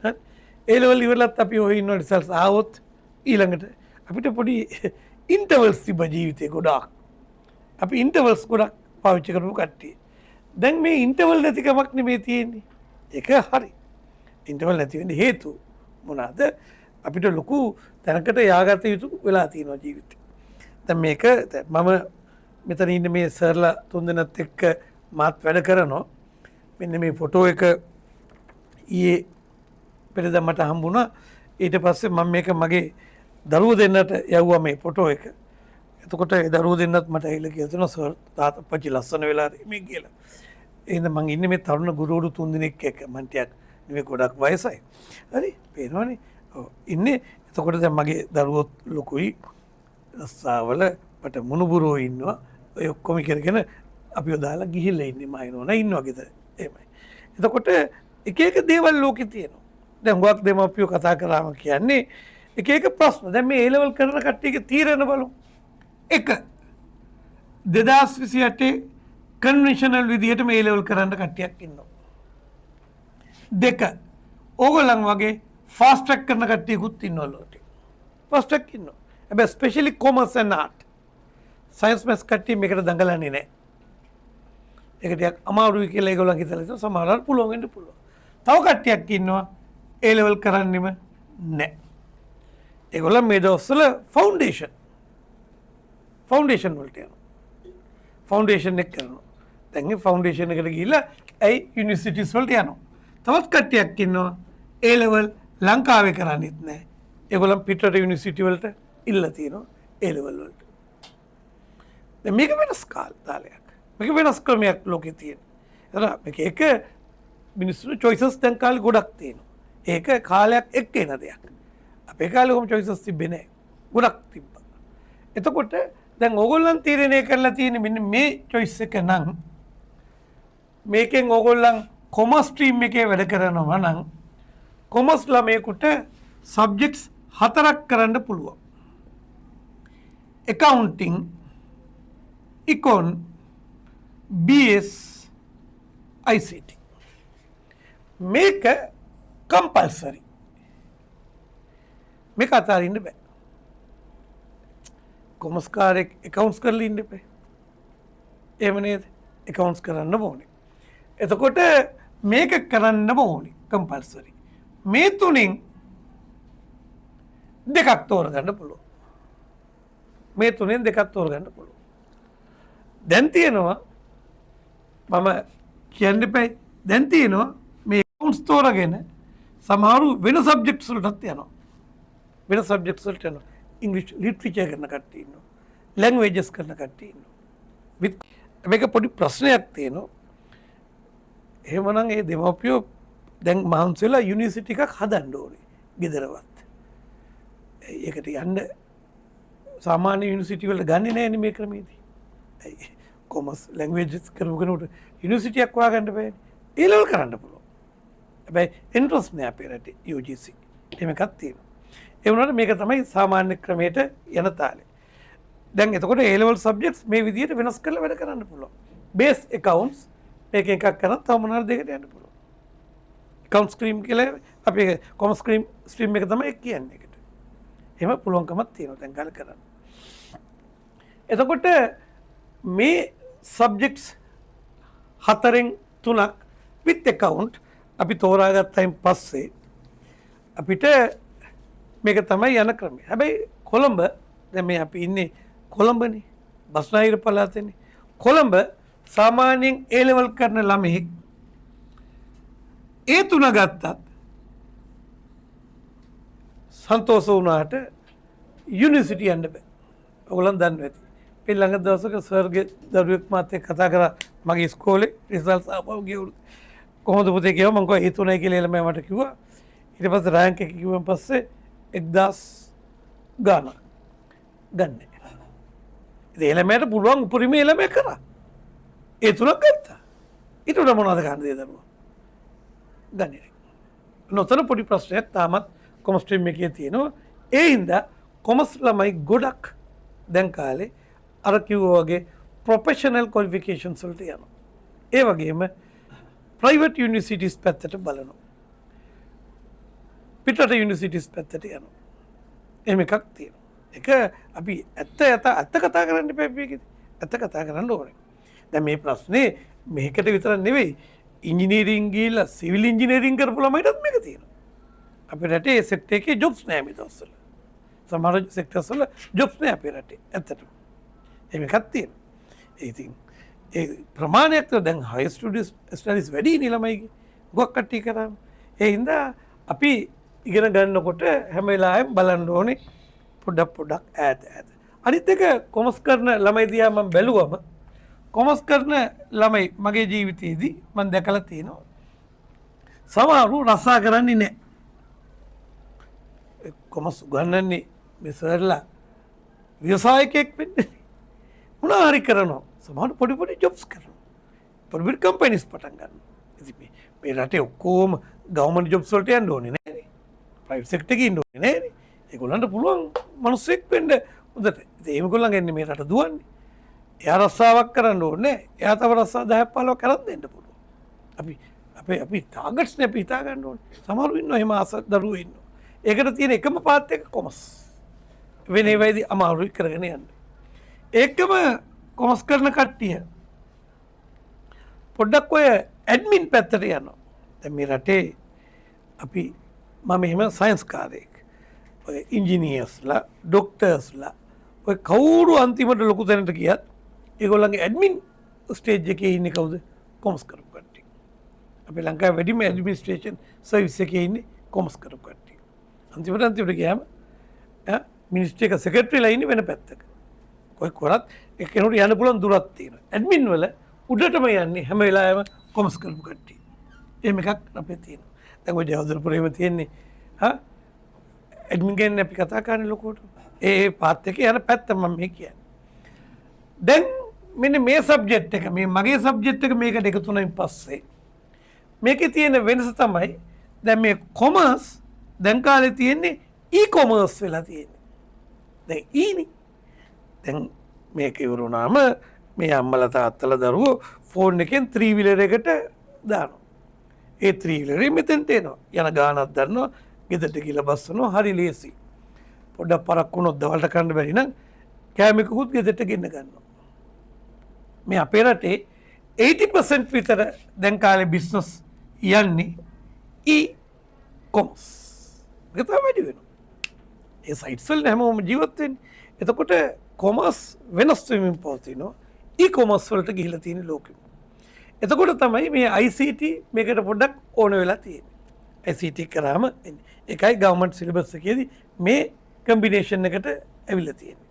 හරි. A level ඉවරලත් අපි ඔය ඉන්න රිසල්ට්ස් ආවොත් ඊළඟට අපිට පොඩි ඉන්ටර්වල්ස් තිබ්බ ජීවිතේ ගොඩාක්. අපි ඉන්ටර්වල්ස් ගොඩක් පාවිච්චි කරපු කට්ටිය. දැන් මේ ඉන්ටර්වල් නැතිකමක් නෙමේ තියෙන්නේ. ඒක හරි. ඉන්ටර්වල් නැති වෙන්න හේතුව මොනවාද? අපිට ලොකු තැනකට යාගත යුතු වෙලා තියෙනවා ජීවිතේ. දැන් මේක මම මෙතන ඉන්න මේ සර්ලා තුන්දෙනාත් එක්ක මාත් වැඩ කරනවා. මෙන්න මේ ෆොටෝ එක ඊයේ පෙරේද මට හම්බුණා. ඊට පස්සේ මම මේක මගේ දරුවෝ දෙන්නට යවුවා මේ ෆොටෝ එක. එතකොට ඒ දරුවෝ දෙන්නත් මට ඇවිල්ලා කියලා දෙනවා සර් තාත්තා අප්පච්චි ලස්සන වෙලා මේ කියලා. එහෙනම් මං ඉන්නේ මේ තරුණ ගුරුවරු තුන් දෙනෙක් එක්ක. මං ටිකක් නෙවෙයි ගොඩක් වයසයි. හරි පේනවනේ. ඔව් ඉන්නේ. එතකොට දැන් මගේ දරුවෝ ලොකුයි. රස්සාවල මට මුණුබුරෝ ඉන්නවා. ඔය ඔක්කොම කරගෙන අපිව දාලා ගිහිල්ලා ඉන්නේ මම නෝනා ඉන්නවා ගෙදර. එහෙමයි. එතකොට එක එක දේවල් ලෝකේ තියෙනවා. දැන් හුඟක් දෙමාපියෝ කතා කරාම කියන්නේ එක එක ප්‍රශ්න. දැන් මේ A level කරන කට්ටියගේ තීරණ බලමු. 1 2028 කන්වෙන්ෂනල් විදිහට මේ A level කරන්න කට්ටියක් ඉන්නවා. 2 ඕගොල්ලන් වගේ ෆාස්ට් ට්‍රැක් කරන කට්ටියකුත් ඉන්නවා ලෝකේ. ෆාස්ට් ට්‍රැක් ඉන්නවා. හැබැයි specially commerce and art. Science maths කට්ටිය මේකට දඟලන්නේ නැහැ. ඒක ටිකක් අමාරුයි කියලා ඒගොල්ලන් හිතලා ඉතින් සමහරවල් පුළුවන් වෙන්න පුළුවන්. තව කට්ටියක් ඉන්නවා A level කරන්නෙම නැහැ. ඒගොල්ලන් මේ දවස්වල ෆවුන්ඩේෂන් වලට යනවා. ෆවුන්ඩේෂන් එක කරනවා. දැන් මේ ෆවුන්ඩේෂන් එකට ගිහිල්ලා ඇයි යුනිවර්සිටිස් වලට යනවා. තවත් කට්ටියක් ඉන්නවා A level ලංකාවේ කරන්නේත් නැහැ. ඒගොල්ලන් පිටරට යුනිවර්සිටි වලට ඉල්ල තියෙනවා A level වලට. දැන් මේක වෙනස් කාලයක්. මේක වෙනස් ක්‍රමයක් ලෝකේ තියෙන. එතන මේක එක මිනිස්සු choices දැන් කාලේ ගොඩක් තියෙනවා. ඒක කාලයක් එක්ක එන දෙයක්. අපේ කාලේ කොහොම choices තිබෙන්නේ නැහැ. ගොඩක් තිබ්බා. එතකොට දැන් ඕගොල්ලන් තීරණය කරලා තියෙන මෙන්න මේ choice එක නම් මේකෙන් ඕගොල්ලන් කොමර්ස් ස්ට්‍රීම් එකේ වැඩ කරනවා නම් කොමර්ස් ළමයෙකුට සබ්ජෙක්ට්ස් 4ක් කරන්න පුළුවන්. accounting, econ, BS, ICT. මේක කම්පල්සරි. මේක අතාරින්න බෑ. කොමර්ස් කාරෙක් accounts කරලා ඉන්න බෑ. එහෙම නේද? accounts කරන්න ඕනේ. එතකොට මේක කරන්න ඕනේ කම්පල්සරි. මේ තුنين දෙකක් තෝරගන්න පුළුවන්. මේ තුنين දෙකක් තෝරගන්න පුළුවන්. දැන් තියෙනවා මම කියන්න එපයි දැන් තියෙනවා මේ කවුන්ස් තෝරගෙන සමහරු වෙන සබ්ජෙක්ට්ස් වලටත් යනවා වෙන සබ්ජෙක්ට්ස් වලට යනවා ඉංග්‍රීසි ලිටරේචර් කරන කට්ටිය ඉන්නවා ලැන්ග්වේජස් කරන කට්ටිය ඉන්නවා මේක පොඩි ප්‍රශ්නයක් තියෙනවා එහෙමනම් ඒ දෙමව්පියෝ දැන් මහන්සි වෙලා යුනිවර්සිටි එකක් හදන්න ඕනේ ගෙදරවත් ඒකට යන්න සාමාන්‍ය යුනිවර්සිටි වල ගන්නේ නැහැ නේ මේ ක්‍රමයේදී කොමර්ස් ලැන්ග්වේජස් කරපු කෙනෙකුට යුනිවර්සිටියක් හොයාගන්න බෑනේ ඒ ලෙවල් කරන්න පුළුවන් හැබැයි ඉන්ට්‍රස්ට් නෑ අපේ රටේ UGC එහෙම එකක් තියෙනවා ඒ වුණාට මේක තමයි සාමාන්‍ය ක්‍රමයට යන තාලේ දැන් එතකොට A level subjects මේ විදිහට වෙනස් කරලා වැඩ කරන්න පුළුවන් base accounts මේක එකක් කරලා තව මොනවාරි දෙකට යන්න පුළුවන් account stream කියලා අපි commerce stream එක තමයි කියන්නේ ඒකට එහෙම පුළුවන්කමක් තියෙනවා දැන් ගල් කරන්න එතකොට මේ සබ්ජෙක්ට්ස් 4-3ක් with account අපි තෝරාගත්තයින් පස්සේ අපිට මේක තමයි යන ක්‍රමය. හැබැයි කොළඹ දැන් මේ අපි ඉන්නේ කොළඹනේ බස්නාහිර පළාතේනේ. කොළඹ සාමාන්‍යයෙන් A level කරන ළමෙක් ඒ තුන ගත්තත් සන්තෝෂ වුණාට යුනිවර්සිටි යන්න බෑ. ඔයගොල්ලන් දන්නවා ඇති. මේ ළඟ දවසක සර්ගේ දරුවෙක් මාත් එක්ක කතා කරා මගේ ඉස්කෝලේ රිසල්ට්ස් ආපහු ගියවලු. කොහොමද පුතේ කියලා මම කිව්වා ඒ තුනයි කියලා ළමයා මට කිව්වා. ඊට පස්සේ රෑන්ක් එක කිව්වන් පස්සේ 1000 ගානක් ගන්න. ඉතින් ඒ ළමයාට පුළුවන් උපරිමයේ ළමයා කරා. ඒ තුනක් ගත්තා. ඊට උඩ මොනවද ගන්න දේ දරුවා? ගන්නේ. නොතන පොඩි ප්‍රශ්නයක් තාමත් කොමර්ස් ස්ට්‍රීම් එකේ තියෙනවා. ඒ හින්දා කොමර්ස් ළමයි ගොඩක් දැන් කාලේ අර කිව්වා වගේ ප්‍රොෆෙෂනල් ක්වොලිෆිකේෂන්ස් වලට යනවා. ඒ වගේම ප්‍රයිවට් යුනිවර්සිටිස් පැත්තට බලනවා. පිටරට යුනිවර්සිටිස් පැත්තට යනවා. එහෙම එකක් තියෙනවා. ඒක අපි ඇත්ත කතා කරන්න එපා මේකෙදි. ඇත්ත කතා කරන්න ඕනේ. දැන් මේ ප්‍රශ්නේ මේකට විතර නෙවෙයි. ඉංජිනේරින් ගිහලා සිවිල් ඉංජිනේරින් කරපු ළමයිටත් මේක තියෙනවා. අපේ රටේ සෙක්ටර් එකේ ජොබ්ස් නැහැ මේ දවස්වල. සමහර සෙක්ටර්ස් වල ජොබ්ස් නැහැ අපේ රටේ. ඇත්තටම. එහෙම එකක් තියෙනවා. ඉතින් ඒ ප්‍රමාණයක් දැන් හයි ස්ටඩීස් වැඩි නේ ළමයිගේ. ගොක් කට්ටිය කරාම. ඒ හින්දා අපි ඉගෙන ගන්නකොට හැම වෙලාවෙම බලන්න ඕනේ පොඩක් ඈත. අනිත් එක කොමර්ස් කරන ළමයි දිහා මම බැලුවම කොමර්ස් කරන ළමයි මගේ ජීවිතයේදී මම දැකලා තියෙනවා. සමහරු රසා කරන්නේ නැහැ. කොමර්ස් උගන්වන්නේ මේ සර්ලා ව්‍යවසායකයෙක් වෙන්නේ. මොනවා හරි කරනවා. සමහරු පොඩි ජොබ්ස් කරනවා. පොඩි කම්පැනිස් පටන් ගන්නවා. ඉතින් මේ රටේ ඔක්කොම ගවර්න්මන්ට් ජොබ්ස් වලට යන්න ඕනේ නෑනේ. ප්‍රයිවට් සෙක්ටර් එකේ ඉන්න ඕනේ නෑනේ. ඒගොල්ලන්ට පුළුවන් මිනිස්සෙක් වෙන්න හොඳට. ඉතින් ඒගොල්ලන් එන්නේ මේ රට දුවන්නේ. එයා රස්සාවක් කරන්න ඕනේ. එයා තව රස්සා 10ක් 15ක් කරන් දෙන්න පුළුවන්. අපි ටාගට්ස් නේ අපි හිතා ගන්න ඕනේ. සමහරු ඉන්නවා එහෙම ආස දරුවෝ ඉන්නවා. ඒකට තියෙන එකම පාත් එක කොමර්ස්. වෙන ඒවායිදී අමාරුයි කරගෙන යන්න. ඒකම කොමර්ස් කරන කට්ටිය පොඩ්ඩක් ඔය ඇඩ්මින් පැත්තට යනවා. දැන් මේ රටේ අපි මම එහෙම සයන්ස් කාරයෙක්. ඔය ඉංජිනියර්ස්ලා, ඩොක්ටර්ස්ලා ඔය කවුරු අන්තිමට ලොකු තැනට ගියත් ඒගොල්ලන්ගේ ඇඩ්මින් ස්ටේජ් එකේ ඉන්නේ කවුද? කොමර්ස් කරපු කට්ටිය. අපේ ලංකාවේ වැඩිම ඇඩ්මිනිස්ට්‍රේෂන් සර්විස් එකේ ඉන්නේ කොමර්ස් කරපු කට්ටිය. අන්තිමට ගියාම මිනිස්ට්‍රි එක සෙක්‍රටරිලා ඉන්නේ වෙන පැත්තක. කොයි කරත් එක්කෙනෙකුට යන්න පුළුවන් දුරක් තියෙනවා. ඇඩ්මින් වල උඩටම යන්නේ හැම වෙලාවෙම කොමර්ස් කරපු කට්ටිය. එහෙම එකක් අපේ තියෙනවා. දැන් ඔය ජයවර්ධනපුරේම තියෙන්නේ ඇඩ්මින් ගැන අපි කතා කරන්නේ ලොකුවට. ඒ පාත් එකේ යන පැත්ත මම මේ කියන්නේ. දැන් මෙන්න මේ සබ්ජෙක්ට් එක මේ මගේ සබ්ජෙක්ට් එක මේකට එකතු වුණායින් පස්සේ මේකේ තියෙන වෙනස තමයි දැන් මේ කොමර්ස් දැන් කාලේ තියෙන්නේ ඊ-කොමර්ස් වෙලා තියෙන්නේ. දැන් ඊනේ. දැන් මේක ඉවරුනාම මේ අම්මලා තාත්තලා දරුවෝ ෆෝන් එකෙන් 3 wheeler එකට දානවා. ඒ 3 wheeler මෙතෙන්ට එනවා. යන ගානක් දන්නවා. ගෙදරට ගිහලා බස්සනවා. හරි ලේසි. පොඩ්ඩක් පරක් වුණොත් දවල්ට කන්න බැරි නම් කෑමකුත් ගෙදරට ගෙන්න ගන්නවා. මේ අපේ රටේ 80% විතර දැන් කාලේ බිස්නස් යන්නේ ඊ-කොමර්ස්. ඒක තමයි වැඩි වෙනවා. ඒ සයිට්ස් වල හැමෝම ජීවත් වෙන්නේ. එතකොට කොමර්ස් වෙනස් වෙමින් පවතිනවා. e-commerce වලට ගිහිලා තියෙන ලෝකෙම. එතකොට තමයි මේ ICT මේකට පොඩ්ඩක් ඕන වෙලා තියෙන්නේ. ICT කරාම එකයි ගවර්න්මන්ට් සිලබස් එකේදී මේ කම්බිනේෂන් එකට ඇවිල්ලා තියෙන්නේ.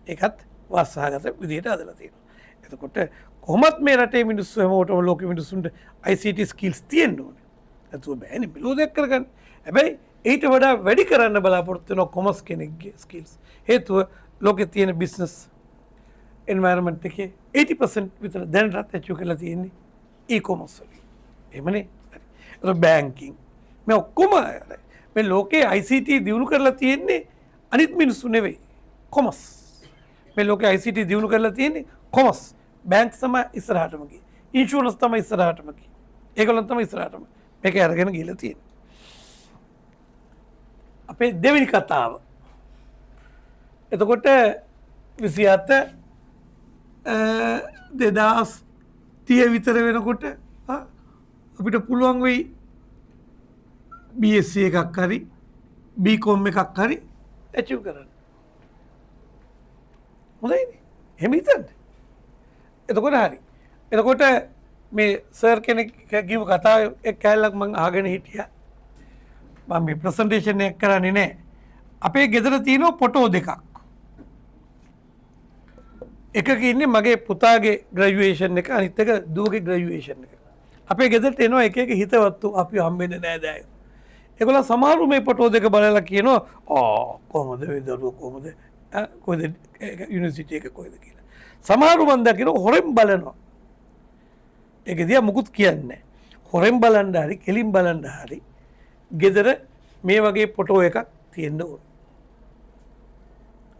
ඒකත් වාසනාගත විදිහට හදලා තියෙනවා. එතකොට කොහොමත් මේ රටේ මිනිස්සු හැමෝටම ලෝකෙ මිනිස්සුන්ට ICT ස්කිල්ස් තියෙන්න ඕනේ. නැතුව බෑනේ මෙලෝදයක් කරගන්න. හැබැයි ඊට වඩා වැඩි කරන්න බලාපොරොත්තු වෙන කොමර්ස් කෙනෙක්ගේ ස්කිල්ස්. හේතුව ලෝකේ තියෙන බිස්නස් එන්වයරන්මන්ට් එකේ 80% විතර දැනටත් ඇචීව් කරලා තියෙන්නේ e-commerce වලින්. එහෙමනේ. ඒක බැංකින්. මේ ඔක්කොම මේ ලෝකේ ICT දියුණු කරලා තියෙන්නේ අනිත් මිනිස්සු නෙවෙයි. කොමර්ස්. මේ ලෝකේ ICT දියුණු කරලා තියෙන්නේ කොමර්ස්. බැංක් තමයි ඉස්සරහටම ගියේ. ඉන්ෂුරන්ස් තමයි ඉස්සරහටම ගියේ. ඒගොල්ලන් තමයි ඉස්සරහටම මේක අරගෙන ගිහලා තියෙන්නේ. අපේ දෙවෙනි කතාව. එතකොට 27 2030 විතර වෙනකොට අපිට පුළුවන් වෙයි BSc එකක් හරි BCom එකක් හරි ඇචීව් කරන්න. හොඳයිනේ. එහෙම හිතන්න. එතකොට හරි. එතකොට මේ සර් කෙනෙක් කිව්ව කතාව එක් කැලලක් මම අහගෙන හිටියා. මම මේ ප්‍රසන්ටේෂන් එක කරන්නේ නැහැ. අපේ ගෙදර තියෙනවා ෆොටෝ දෙකක්. එකක ඉන්නේ මගේ පුතාගේ ග්‍රැජුවේෂන් එක, අනිත් එක දුවගේ ග්‍රැජුවේෂන් එක. අපේ ගෙදරට එනවා එක එක හිතවත්තු අපි හම්බෙන්නේ නැහැ දැන්. ඒගොල්ලෝ සමහරු මේ ෆොටෝ දෙක බලලා කියනවා කොහොමද මේ දරුවෝ කොහොමද කොහෙද යුනිවර්සිටි එක කොහෙද කියලා. සමහරු මන් දකිනවා හොරෙන් බලනවා. ඒක දිහා මුකුත් කියන්නේ නැහැ. හොරෙන් බලන්න හරි කෙලින් බලන්න හරි ගෙදර මේ වගේ ෆොටෝ එකක් තියෙන්න ඕන.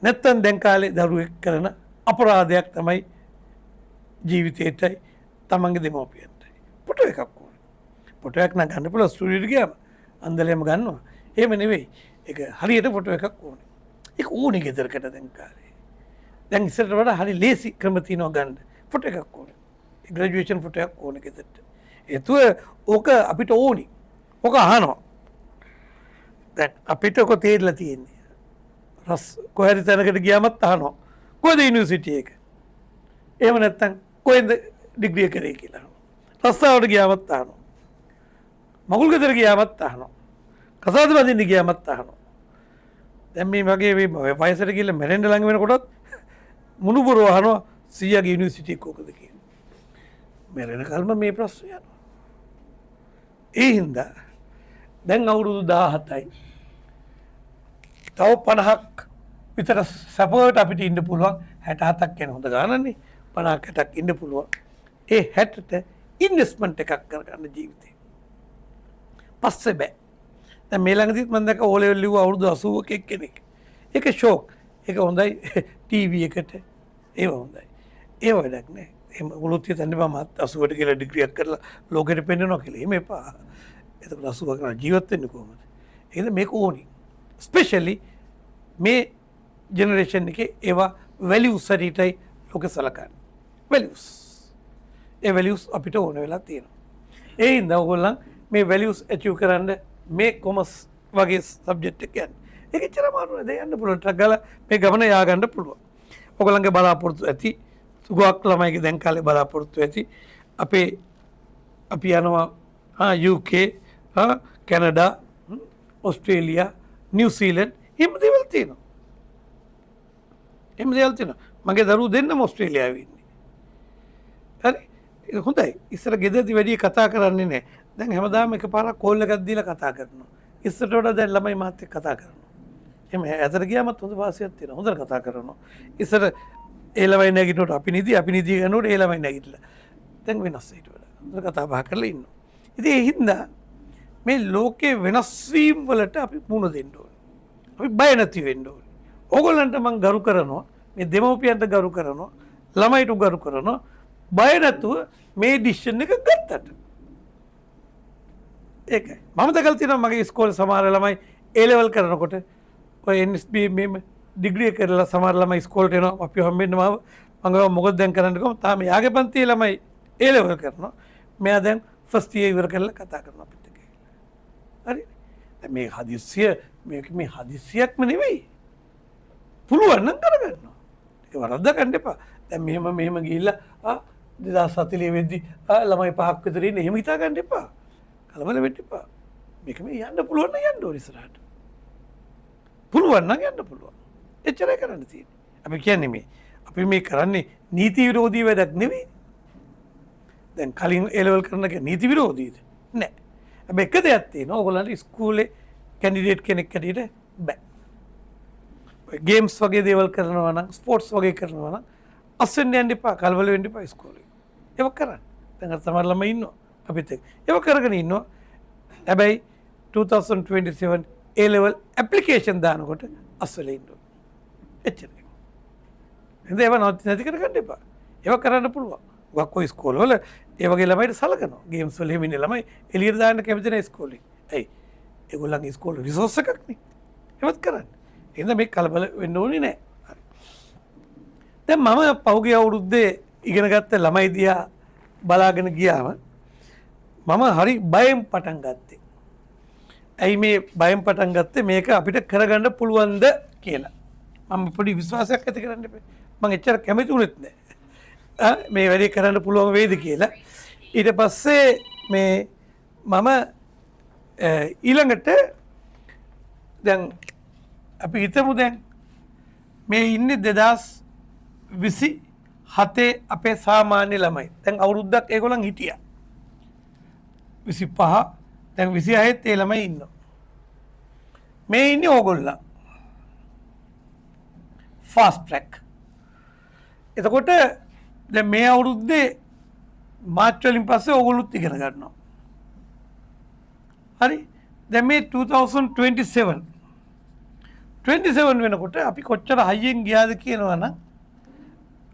නැත්තම් දැන් කාලේ දරුවෙක් කරන අපරාධයක් තමයි ජීවිතේටයි තමන්ගේ දෙමව්පියන්ටයි. ෆොටෝ එකක් ඕන. ෆොටෝ එකක් නම් ගන්න පුළුවන් ස්ටුඩියෝ එකට ගියාම අන්දලේම ගන්නවා. එහෙම නෙවෙයි. ඒක හරියට ෆොටෝ එකක් ඕනේ. ඒක ඕනේ ගෙදරකට දැන් කාලේ. දැන් ඉස්සරට වඩා හරි ලේසි ක්‍රම තියෙනවා ගන්න. ෆොටෝ එකක් ඕනේ. ග්‍රැජුවේෂන් ෆොටෝ එකක් ඕනේ ගෙදරට. ඒතුව ඕක අපිට ඕනි. ඕක අහනවා. දැන් අපිට ඔක තේරලා තියෙන්නේ. රස් කොහරි තැනකට ගියාමත් අහනවා. කොහෙද යුනිවර්සිටි එක? එහෙම නැත්නම් කොහෙන්ද ඩිග්‍රී කරේ කියලා. රස්සාවට ගියාමත් අහනවා. මගුල් ගෙදර ගියාමත් අහනවා. කසාද බඳින්න ගියාමත් අහනවා. දැන් මේ වගේ මේ වයසට ගිහලා මැරෙන්න ළඟ වෙනකොටත් මුණුබුරව අහනවා සීයාගේ යුනිවර්සිටි එක කොකද කියලා. මැරෙන කල්ම මේ ප්‍රශ්න යනවා. ඒ හින්දා දැන් අවුරුදු 17යි. තව 50ක් විතර සපෝට් අපිට ඉන්න පුළුවන්. 67ක් කියන හොඳ ගානනේ. 50ක් 60ක් ඉන්න පුළුවන්. ඒ 60ට ඉන්වෙස්ට්මන්ට් එකක් කරගන්න ජීවිතේ. පස්සේ බෑ. දැන් මේ ළඟදිත් මම දැක්ක ඕ ලෙවල් ලිව්ව අවුරුදු 80ක එක්කෙනෙක්. ඒක ෂෝක්. ඒක හොඳයි ටීවී එකට. ඒව හොඳයි. ඒ වැඩක් නෑ. එහෙම උලුත් හිතන්නේ මම 80ට කියලා ඩිග්‍රී එකක් කරලා ලෝකෙට පෙන්නනවා කියලා. එහෙම එපා. එතකොට 80 කරලා ජීවත් වෙන්නේ කොහොමද? එහෙනම් මේක ඕනි. ස්පෙෂලි මේ ජෙනරේෂන් එකේ ඒවා වැලියුස් හරියටයි ලෝකෙ සලකන්නේ. වැලියුස්. ඒ වැලියුස් අපිට ඕන වෙලා තියෙනවා. ඒ හින්දා ඔයගොල්ලන් මේ වැලියුස් ඇචීව් කරන්න මේ කොමර්ස් වගේ සබ්ජෙක්ට් එක යන්නේ. ඒක ඇත්තටම අමාරු නෑ. යන්න පුළුවන්. ටක් ගාලා මේ ගමන යා ගන්න පුළුවන්. ඔයගොල්ලන්ගේ බලාපොරොත්තු ඇති. සුගතක් ළමයිගේ දැන් කාලේ බලාපොරොත්තු ඇති. අපි යනවා UK, කැනඩා, ඔස්ට්‍රේලියා, නිව්සීලන්ඩ් එහෙම දේවල් තියෙනවා. එහෙම දේවල් තියෙනවා. මගේ දරුවෝ දෙන්නම ඔස්ට්‍රේලියාවේ ඉන්නේ. හරි. ඒක හොඳයි. ඉස්සර ගෙදරදී වැඩි කතා කරන්නේ නැහැ. දැන් හැමදාම එකපාරක් කෝල් එකක් දීලා කතා කරනවා. ඉස්සරට වඩා දැන් ළමයි මාත් එක්ක කතා කරනවා. එහෙම ඇතර ගියාමත් හොඳ වාසියක් තියෙනවා. හොඳට කතා කරනවා. ඉස්සර ඒ ළමයි නැගිටිනකොට අපි නිදි ගන්නකොට ඒ ළමයි නැගිටලා. දැන් වෙනස් ඊට වඩා. හොඳට කතා බහ කරලා ඉන්නවා. ඉතින් ඒ හින්දා මේ ලෝකේ වෙනස් වීම වලට අපි මුහුණ දෙන්න ඕනේ. අපි බය නැති වෙන්න ඕනේ. ඕගොල්ලන්ට මම ගරු කරනවා. මේ දෙමව්පියන්ට ගරු කරනවා. ළමයිට ගරු කරනවා. බය නැතුව මේ ඩිසිෂන් එක ගත්තට. ඒකයි. මම දැකලා තියෙනවා මගේ ඉස්කෝලේ සමහර ළමයි A level කරනකොට ඔය NSB මේ ඩිග්‍රී එක කරලා සමහර ළමයි ඉස්කෝලේට එනවා. අපි හම්බෙන්න මාව මම මොකද දැන් කරන්න කොහොමද? තාම යාගේ පන්තියේ ළමයි A level කරනවා. මෙයා දැන් ෆස්ට් ඉයර් ඉවර කරලා කතා කරනවා අපිට. හරි. දැන් මේ හදිස්සිය මේ හදිස්සියක්ම නෙවෙයි. පුළුවන් නම් කරගන්නවා. ඒක වරද්දා ගන්න එපා. දැන් මෙහෙම ගිහිල්ලා 2007 වෙද්දි ළමයි 5ක් විතර ඉන්නේ. එහෙම හිතා ගන්න එපා. කලබල වෙන්න එපා. මේක මේ යන්න පුළුවන් නම් යන්න ඕනේ ඉස්සරහට. පුළුවන් නම් යන්න පුළුවන්. එච්චරයි කරන්න තියෙන්නේ. අපි කියන්නේ මේ අපි මේ කරන්නේ නීති විරෝධී වැඩක් නෙවෙයි. දැන් කලින් A-level කරන එක නීති විරෝධීද? නෑ. හැබැයි එක දෙයක් තියෙනවා. ඕගොල්ලන්ට ඉස්කෝලේ කැන්ඩිඩේට් කෙනෙක් හැටියට බෑ. ගේම්ස් වගේ දේවල් කරනවා නම් ස්පෝර්ට්ස් වගේ කරනවා නම් අස්වෙන්න යන්න එපා. කලබල වෙන්න එපා ඉස්කෝලේ. ඒක කරන්න. දැන් අර සමහර ළමයි ඉන්නවා අපිත් එක්ක. ඒක කරගෙන ඉන්නවා. හැබැයි 2027 A-level application දානකොට අස්වල ඉන්න ඕනේ. එච්චරයි. එහෙනම් ඒව නැති කරගන්න එපා. ඒක කරන්න පුළුවන්. ගොඩක් ඔය ස්කෝල වල ඒ වගේ ළමයිට සලකනවා. ගේම්ස් වල එහෙම ඉන්න ළමයි එළියට දාන්න කැමති නැහැ ඉස්කෝලේ. ඇයි? ඒගොල්ලන්ගේ ඉස්කෝලේ රිසෝස් එකක් නේ. ඒවත් කරන්න. එහෙනම් මේ කලබල වෙන්න ඕනේ නැහැ. හරි. දැන් මම පහුගිය අවුරුද්දේ ඉගෙන ගත්ත ළමයි දිහා බලාගෙන ගියාම මම හරි බයෙන් පටන් ගත්තේ. ඇයි මේ බයෙන් පටන් ගත්තේ? මේක අපිට කරගන්න පුළුවන්ද කියලා. මම පොඩි විශ්වාසයක් ඇති කරන්න එපා. මම එච්චර කැමති වුණෙත් නැහැ. මේ වැඩේ කරන්න පුළුවන් වේද කියලා. ඊට පස්සේ මේ මම ඊළඟට දැන් අපි හිතමු දැන් මේ ඉන්නේ 2027 අපේ සාමාන්‍ය ළමයි. දැන් අවුරුද්දක් ඒගොල්ලන් හිටියා. 25 දැන් 26ත් ඒ ළමයි ඉන්නවා. මේ ඉන්නේ ඕගොල්ලන්. Fast track. එතකොට දැන් මේ අවුරුද්දේ මාර්ච් වලින් පස්සේ ඕගොල්ලොත් ඉගෙන ගන්නවා. හරි? දැන් මේ 2027 වෙනකොට අපි කොච්චර හයියෙන් ගියාද කියනවා නම්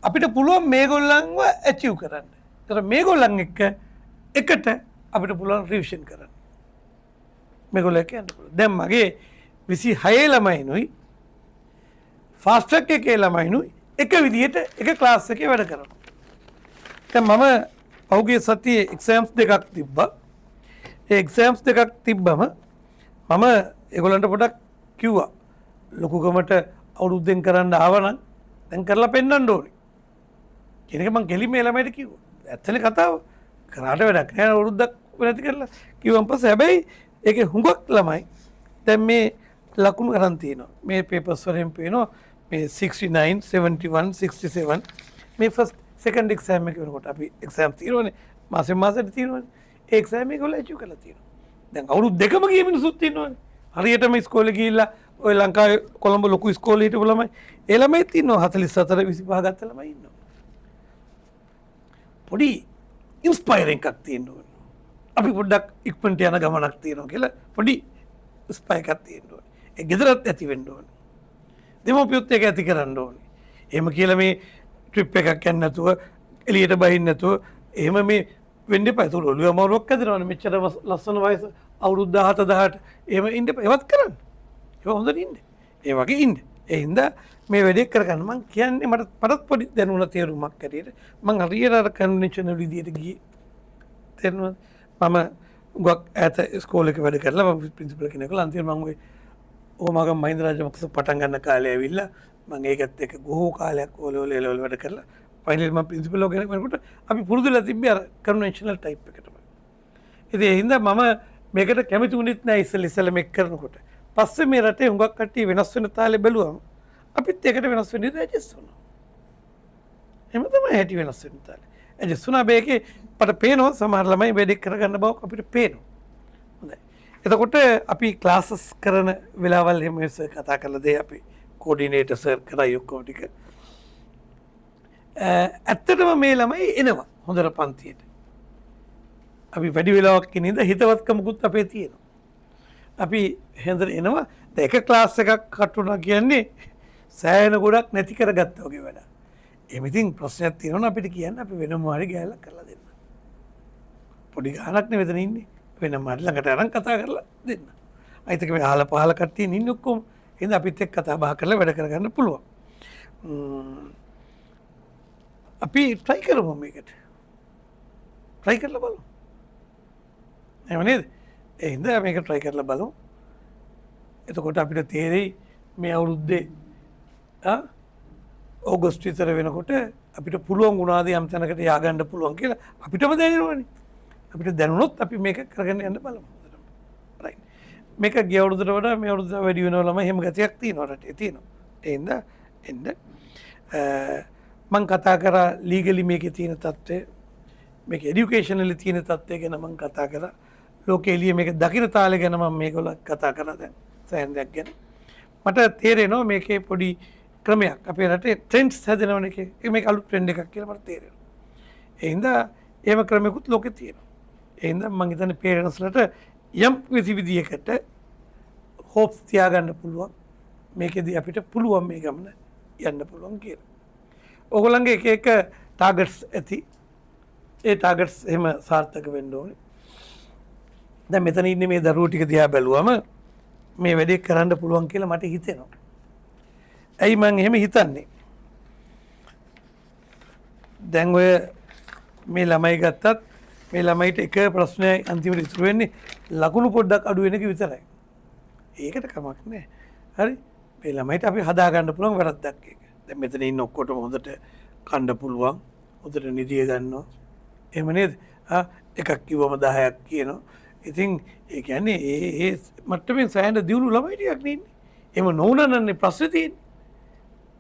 අපිට පුළුවන් මේගොල්ලන්ව ඇචීව් කරන්න. ඒතර මේගොල්ලන් එකට අපිට පුළුවන් රිවිෂන් කරන්න. මේගොල්ලෝ කියන්න පුළුවන්. දැන් මගේ 26 ළමයිනුයි ෆාස්ට් ට්‍රැක් එකේ ළමයිනුයි එක විදිහට එක ක්ලාස් එකේ වැඩ කරනවා. දැන් මම පහුගිය සතියේ එක්සෑම්ස් දෙකක් තිබ්බා. ඒ එක්සෑම්ස් දෙකක් තිබ්බම මම ඒගොල්ලන්ට පොඩක් කිව්වා ලොකුකමට අවුරුද්දෙන් කරන්න ආවනම් දැන් කරලා පෙන්වන්න ඕනේ. කියන එක මම ගෙලිම මේ ළමයිට කිව්වා. ඇත්තනේ කතාව. කරාට වැඩක් නෑ අවුරුද්දක් නැති කරලා කිව්වන් පස්සේ හැබැයි ඒකේ හුඟක් ළමයි දැන් මේ ලකුණු අරන් තියෙනවා. මේ පේපර්ස් වලින් පේනවා මේ 69 71 67 මේ ෆස්ට් සෙකන්ඩ් එක්සෑම් එක වෙනකොට අපි එක්සෑම් තියෙනවනේ මාසෙට තියෙනවනේ. ඒ එක්සෑම් එක වල ඇචීව් කරලා තියෙනවා. දැන් අවුරුදු දෙකම ගිය මිනිස්සුත් ඉන්නවනේ. හරියටම ඉස්කෝලේ ගිහිල්ලා ඔය ලංකාවේ කොළඹ ලොකු ඉස්කෝලේ හිටපු ළමයි ඒ ළමයිත් ඉන්නවා 44 25 ගත්ත ළමයි ඉන්නවා. පොඩි ඉන්ස්පයරින් එකක් තියෙන්න ඕනේ. අපි පොඩ්ඩක් ඉක්මනට යන ගමනක් තියෙනවා කියලා පොඩි ඉන්ස්පයර් එකක් තියෙන්න ඕනේ. ඒ ගෙදරත් ඇති වෙන්න ඕනේ. දෙමෝපියොත් ඒක ඇති කරන්න ඕනේ. එහෙම කියලා මේ ට්‍රිප් එකක් යන්න නැතුව එළියට බහින්න නැතුව එහෙම මේ වෙන්න එපා. ඒක ඔළුව අමාරුවක් ඇතිරවනේ. මෙච්චර ලස්සන වයස අවුරුදු 17 18 එහෙම ඉන්න එපා. ඒවත් කරන්න. ඒක හොඳට ඉන්න. ඒ වගේ ඉන්න. ඒ හින්දා මේ වැඩේ කරගන්න මම කියන්නේ මටත් පොඩි දැනුණ තේරුමක් ඇටියට මම හරියට අර කන්වෙන්ෂනල් විදියට ගියේ. තේරුණාද? මම ගොක් ඈත ඉස්කෝලේක වැඩ කරලා මම ප්‍රින්සිපල් කෙනෙක් ලා අන්තිමට මම ඔය මගම මහින්ද රාජපක්ෂ පටන් ගන්න කාලේ ඇවිල්ලා මම ඒකත් එක්ක බොහෝ කාලයක් ඕලෙවල් එලෙවල් වැඩ කරලා ෆයිනල් මම ප්‍රින්සිපල් කෙනෙක් වෙනකොට අපි පුරුදුලා තිබ්බේ අර කන්වෙන්ෂනල් ටයිප් එකටම. ඉතින් ඒ හින්දා මම මේකට කැමති වුණෙත් නැහැ ඉස්සෙල්ලා මේක කරනකොට. පස්සේ මේ රටේ හුඟක් කට්ටිය වෙනස් වෙන තාලේ බැලුවම අපිත් ඒකට වෙනස් වෙන්න ඇඩ්ජස්ට් වුණා. එහෙම තමයි හැටි වෙනස් වෙන තාලේ. ඇඩ්ජස්ට් වුණා මේකේ අපට පේනවා සමහර ළමයි වැඩි කරගන්න බව අපිට පේනවා. හොඳයි. එතකොට අපි ක්ලාසස් කරන වෙලාවල් එහෙම කතා කරලා දෙයි අපි කෝඩිනේටර් සර් කරයි ඔක්කොම ටික. ඇත්තටම මේ ළමයි එනවා හොඳට පන්තියට. අපි වැඩි වෙලාවක් ඉඳ හිතවත්කමකුත් අපේ තියෙනවා. අපි හෙන්දර එනවා එක ක්ලාස් එකක් කටුනා කියන්නේ සෑහෙන ගොඩක් නැති කරගත්තා වගේ වැඩ. එහෙම ඉතින් ප්‍රශ්නයක් තියෙනවා අපිට කියන්න අපි වෙනම හරි ගෑල්ලක් කරලා දෙන්න. පොඩි ගානක් නේ මෙතන ඉන්නේ. වෙනම හරි ළඟට අරන් කතා කරලා දෙන්න. අයිතක මේ අහල පහල කට්ටිය ඉන්නේ ඔක්කොම. එහෙනම් අපිත් එක්ක කතා බහ කරලා වැඩ කරගන්න පුළුවන්. අපි try කරමු මේකට. try කරලා බලමු. එහෙම නේද? ඒ හින්දා මේක try කරලා බලමු. එතකොට අපිට තේරෙයි මේ අවුරුද්දේ ඕගස්ට් විතර වෙනකොට අපිට පුළුවන් වුණාද යම් තැනකට ය아가න්න පුළුවන් කියලා අපිටම දැනෙනවනේ. අපිට දැනුණොත් අපි මේක කරගෙන යන්න බලමු. රයිට්. මේක ගිය අවුරුද්දට වඩා මේ අවුරුද්ද වැඩි වෙනවා ළමයි එහෙම ගතියක් තියෙනවා රටේ තියෙනවා. ඒ හින්දා එන්න මම කතා කරා ලීගලි මේකේ තියෙන තත්ත්වය මේක එඩියුකේෂනලි තියෙන තත්ත්වය ගැන මම කතා කරා. ලෝකෙ එළිය මේක දකින්න තාලේ ගැන මම මේගොල්ලෝ කතා කරා දැන් සෑහෙන දෙයක් ගැන. මට තේරෙනවා මේකේ පොඩි ක්‍රමයක් අපේ රටේ ට්‍රෙන්ඩ්ස් හැදෙනවනේ එකේ. මේක අලුත් ට්‍රෙන්ඩ් එකක් කියලා මට තේරෙනවා. ඒ හින්දා එහෙම ක්‍රමයකුත් ලෝකෙ තියෙනවා. ඒ හින්දා මම හිතන්නේ පේරන්ට්ස්ලට යම් කිසි විදියකට හෝප්ස් තියාගන්න පුළුවන්. මේකෙදී අපිට පුළුවන් මේ ගමන යන්න පුළුවන් කියලා. ඕගොල්ලන්ගේ එක එක ටාගට්ස් ඇති. ඒ ටාගට්ස් එහෙම සාර්ථක වෙන්න ඕනේ. දැන් මෙතන ඉන්නේ මේ දරුවෝ ටික දිහා බැලුවම මේ වැඩේ කරන්න පුළුවන් කියලා මට හිතෙනවා. ඇයි මං එහෙම හිතන්නේ? දැන් ඔය මේ ළමයි ගත්තත් මේ ළමයිට එක ප්‍රශ්නයක් අන්තිමට ඉතුරු වෙන්නේ ලකුණු පොඩ්ඩක් අඩු වෙන එක විතරයි. ඒකට කමක් නැහැ. හරි? මේ ළමයිට අපි හදා ගන්න පුළුවන් වැරද්දක් ඒක. දැන් මෙතන ඉන්න ඔක්කොටම හොඳට කන්න පුළුවන්. හොඳට නිදිය ගන්නවා. එහෙම නේද? එකක් කිව්වම 10ක් කියනවා. ඉතින් ඒ කියන්නේ ඒ මට්ටමින් සෑහෙන දියුණු ළමයි ටිකක් නේ ඉන්නේ. එහෙම නොවුනනන්නේ ප්‍රශ්නේ තියෙන්නේ.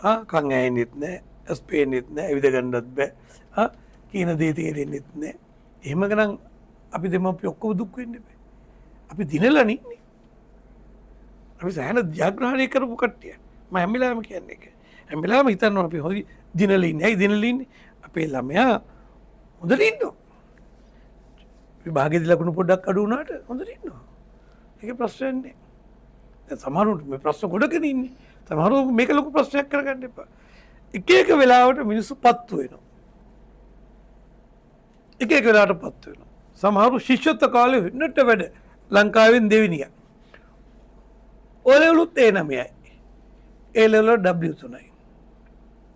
කන් ඇහෙන්නෙත් නැහැ, ඇස් පේන්නෙත් නැහැ, ඇවිද ගන්නත් බෑ. කියන දේ තේරෙන්නෙත් නැහැ. එහෙම ගණන් අපි දෙමව්පිය ඔක්කොම දුක් වෙන්න බෑ. අපි දිනලා නින්නේ. අපි සෑහෙන ජයග්‍රහණය කරපු කට්ටිය. මම හැම වෙලාවෙම කියන්නේ ඒක. හැම වෙලාවෙම හිතනවා අපි හොඳ දිනලා ඉන්නේ. ඇයි දිනලා ඉන්නේ? අපේ ළමයා හොඳට ඉන්නවා. විභාගයේදී ලකුණු පොඩ්ඩක් අඩු වුණාට හොඳට ඉන්නවා. ඒකේ ප්‍රශ්නයක් නෑ. දැන් සමහරුන්ට මේ ප්‍රශ්න ගොඩගෙන ඉන්නේ. සමහරව මේක ලොකු ප්‍රශ්නයක් කරගන්න එපා. එක එක වෙලාවට මිනිස්සු පත්තු වෙනවා. එක එක වෙලාවට පත්තු වෙනවා. සමහරු ශිෂ්‍යත්ව කාලේ වෙන්නට වැඩ ලංකාවෙන් දෙවෙනියක්. O level A 9යි. A level W3යි.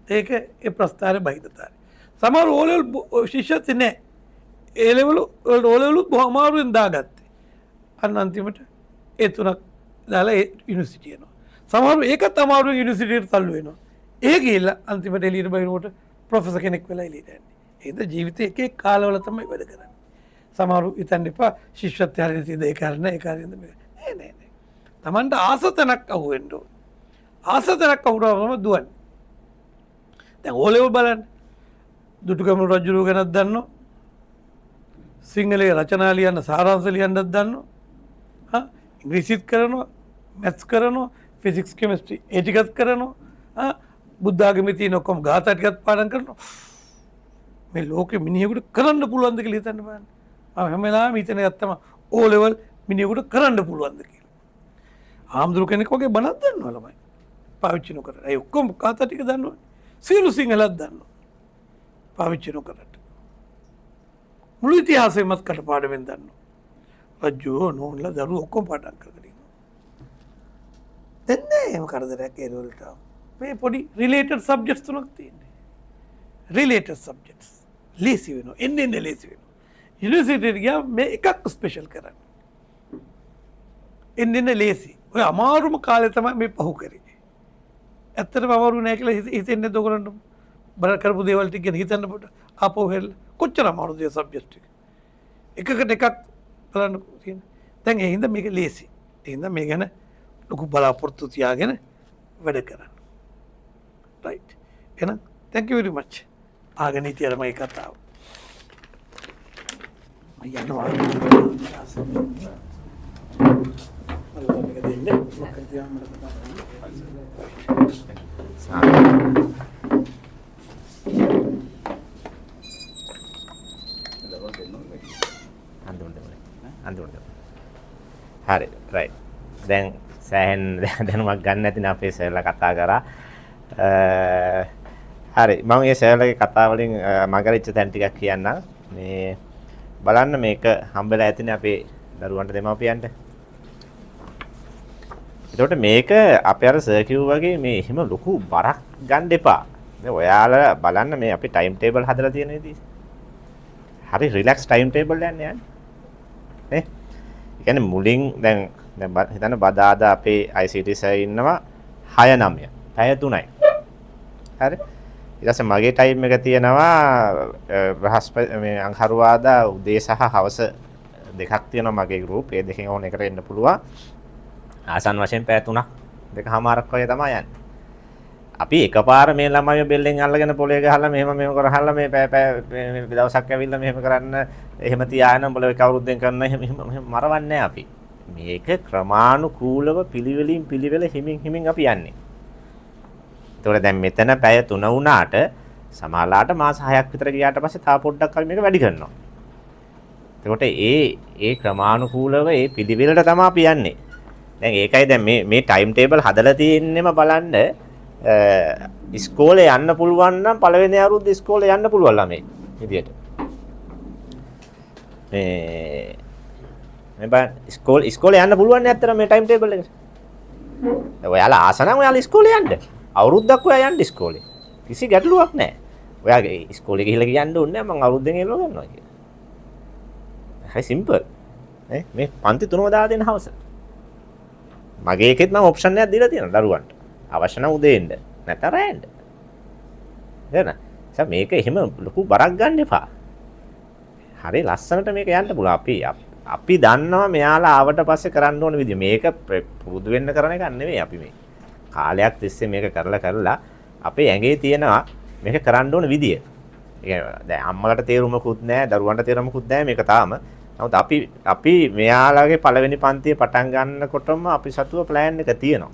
ඒක ඒ ප්‍රස්ථාරේ බහිදතාරේ. සමහර O level ශිෂ්‍යත්ව නැහැ. A level O level බොහොම අමාරුවෙන් දාගත්තේ. අන්න අන්තිමට ඒ තුනක් දාලා ඒ යුනිවර්සිටි යනවා. සමහරව ඒකත් අමාරුවෙන් යුනිවර්සිටියට තල්ලු වෙනවා. ඒ ගිහිල්ලා අන්තිමට එළියට බහිනකොට ප්‍රොෆෙසර් කෙනෙක් වෙලා එළියට යන්නේ. ඒද ජීවිතේ එක එක කාලවල තමයි වැඩ කරන්නේ. සමහරු හිතන්න එපා ශිෂ්‍යත්වය හරියට තියෙද ඒක හරියට ඒක හරියට නෑ නෑ නෑ. Tamanට ආසතනක් අහුවෙන්න ඕන. ආසතනක් අහුවම තමයි දුවන්නේ. දැන් O level බලන්න. දුටුගැමුණු රජුරුව ගැනත් දන්නවා. සිංහලයේ රචනා ලියන්න සාරාංශ ලියන්නත් දන්නවා. ඉංග්‍රීසිත් කරනවා, මැත්ස් කරනවා, ෆිසික්ස් කෙමිස්ට්‍රි ඒ ටිකත් කරනවා. බුද්ධ ආගමේ තියෙන ඔක්කොම ගාථා ටිකත් පාඩම් කරනවා. මේ ලෝකෙ මිනිහෙකුට කරන්න පුළුවන්ද කියලා හිතන්න බලන්න. මම හැම වෙලාවෙම හිතන එකක් තමයි O level මිනිහෙකුට කරන්න පුළුවන්ද කියලා. ආම්දුරු කෙනෙක් වගේ බණක් දන්නවා ළමයි. පාවිච්චි නොකර. ඒ ඔක්කොම ගාථා ටික දන්නවා. සියලු සිංහලත් දන්නවා. පාවිච්චි නොකරට. මුළු ඉතිහාසෙමත් කටපාඩම්ෙන් දන්නවා. රජ්ජෝ නෝන්ලා දරුවෝ ඔක්කොම පාඩම් කරගෙන ඉන්නවා. දැන් නෑ එහෙම කරදරයක් ඒ වලට. මේ පොඩි රිලේටඩ් සබ්ජෙක්ට්ස් තුනක් තියෙනවා. Related subjects. ලේසි වෙනවා. එන්න ලේසි වෙනවා. යුනිවර්සිටියට ගියාම මේ එකක් ස්පෙෂල් කරන්න. එන්න ලේසි. ඔය අමාරුම කාලේ තමයි මේ පහු කරේ. ඇත්තටම අමාරු නෑ කියලා හිතෙන්නේ දොගරන්න බර කරපු දේවල් ටික ගැන හිතන්න පොඩ ආපහු හෙල්ල. කොච්චර අමාරුද ඒ සබ්ජෙක්ට් ටික. එකකට එකක් බලන්න තියෙන. දැන් ඒ හින්දා මේක ලේසි. ඒ හින්දා මේ ගැන ලොකු බලාපොරොත්තු තියාගෙන වැඩ කරන්න. රයිට්. එහෙනම් thank you very much. ආගෙන හිටියර මගේ කතාව. යනවා. මේක දෙන්නේ. මොකක්ද යන්න කතා හරි රයිට්. දැන් සෑහෙන දැනුමක් ගන්න ඇතින අපේ සර්ලා කතා කරා. හරි මම මේ සර්ලාගේ කතා වලින් මගරිච්ච තැන් ටිකක් කියන්නම්. මේ බලන්න මේක හම්බෙලා ඇතිනේ අපේ දරුවන්ට දෙමාපියන්ට. එතකොට මේක අපේ අර සර් කිව්වා වගේ මේ එහෙම ලොකු බරක් ගන්න එපා. දැන් ඔයාලා බලන්න මේ අපි ටයිම් ටේබල් හදලා තියෙන විදිහ. හරි රිලැක්ස් ටයිම් ටේබල් යන්නේ යන්නේ. නේ? ඒ කියන්නේ මුලින් දැන් හිතන්න බදාදා අපේ ICT සර් ඉන්නවා 6-9. පැය 3යි. හරි. ඊට පස්සේ මගේ ටයිම් එක තියෙනවා බ්‍රහස්පති මේ අඟහරුවාදා උදේ සහ හවස දෙකක් තියෙනවා මගේ ගෲප්. ඒ දෙකෙන් ඕන එකට එන්න පුළුවන්. ආසන් වශයෙන් පැය 3ක් 2කමාරක් වගේ තමයි යන්නේ. අපි එකපාර මේ ළමයි බෙල්ලෙන් අල්ලගෙන පොලේ ගහලා මෙහෙම කරහලා මේ පැය දවසක් ඇවිල්ලා මෙහෙම කරන්න එහෙම තියාගෙන උඹලා එක අවුරුද්දෙන් කරන එහෙම මරවන්නේ අපි. මේක ක්‍රමානුකූලව පිළිවෙල හිමින් අපි යන්නේ. ඒතකොට දැන් මෙතන පැය 3 වුණාට සමාලාට මාස 6ක් විතර ගියාට පස්සේ තා පොඩ්ඩක් අපි මේක වැඩි කරනවා. එතකොට ඒ ක්‍රමානුකූලව ඒ පිළිවෙලට තමයි අපි යන්නේ. දැන් ඒකයි දැන් මේ ටයිම් ටේබල් හදලා තියෙන්නෙම බලන්න ඉස්කෝලේ යන්න පුළුවන් නම් පළවෙනි අවුරුද්දේ ඉස්කෝලේ යන්න පුළුවන් ළමයි විදියට. මේ බා ඉස්කෝලේ යන්න පුළුවන් නේ අතන මේ ටයිම් ටේබල් එකට. ඔයාලා ආස නම් ඔයාලා ඉස්කෝලේ යන්න. අවුරුද්දක් ඔයා යන්න ඉස්කෝලේ. කිසි ගැටලුවක් නැහැ. ඔයාගේ ඉස්කෝලේ ගිහිල්ලා කියන්න ඕනේ නැහැ මම අවුරුද්දෙන් එළව ගන්නවා කියලා. හරි සිම්පල්. මේ පන්ති 3ම දාලා දෙන හවස. මගේ එකෙත් මම ඔප්ෂන් එකක් දීලා තියෙනවා දරුවන්ට. අවශ්‍ය නම් උදේ එන්න. නැත්නම් රෑ එන්න. නේද? මේක එහෙම ලොකු බරක් ගන්න එපා. හරි ලස්සනට මේක යන්න පුළුවන්. අපි දන්නවා මෙයාලා ආවට පස්සේ කරන්න ඕන විදිය. මේක පුරුදු වෙන්න කරන එකක් නෙවෙයි අපි මේ. කාලයක් තිස්සේ මේක කරලා අපේ ඇඟේ තියෙනවා මේක කරන්න ඕන විදිය. ඒ කියන්නේ දැන් අම්මලට තේරුමකුත් නැහැ, දරුවන්ට තේරුමකුත් නැහැ මේක තාම. නමුත් අපි මෙයාලාගේ පළවෙනි පන්තියේ පටන් ගන්නකොටම අපි සතුව ප්ලෑන් එක තියෙනවා.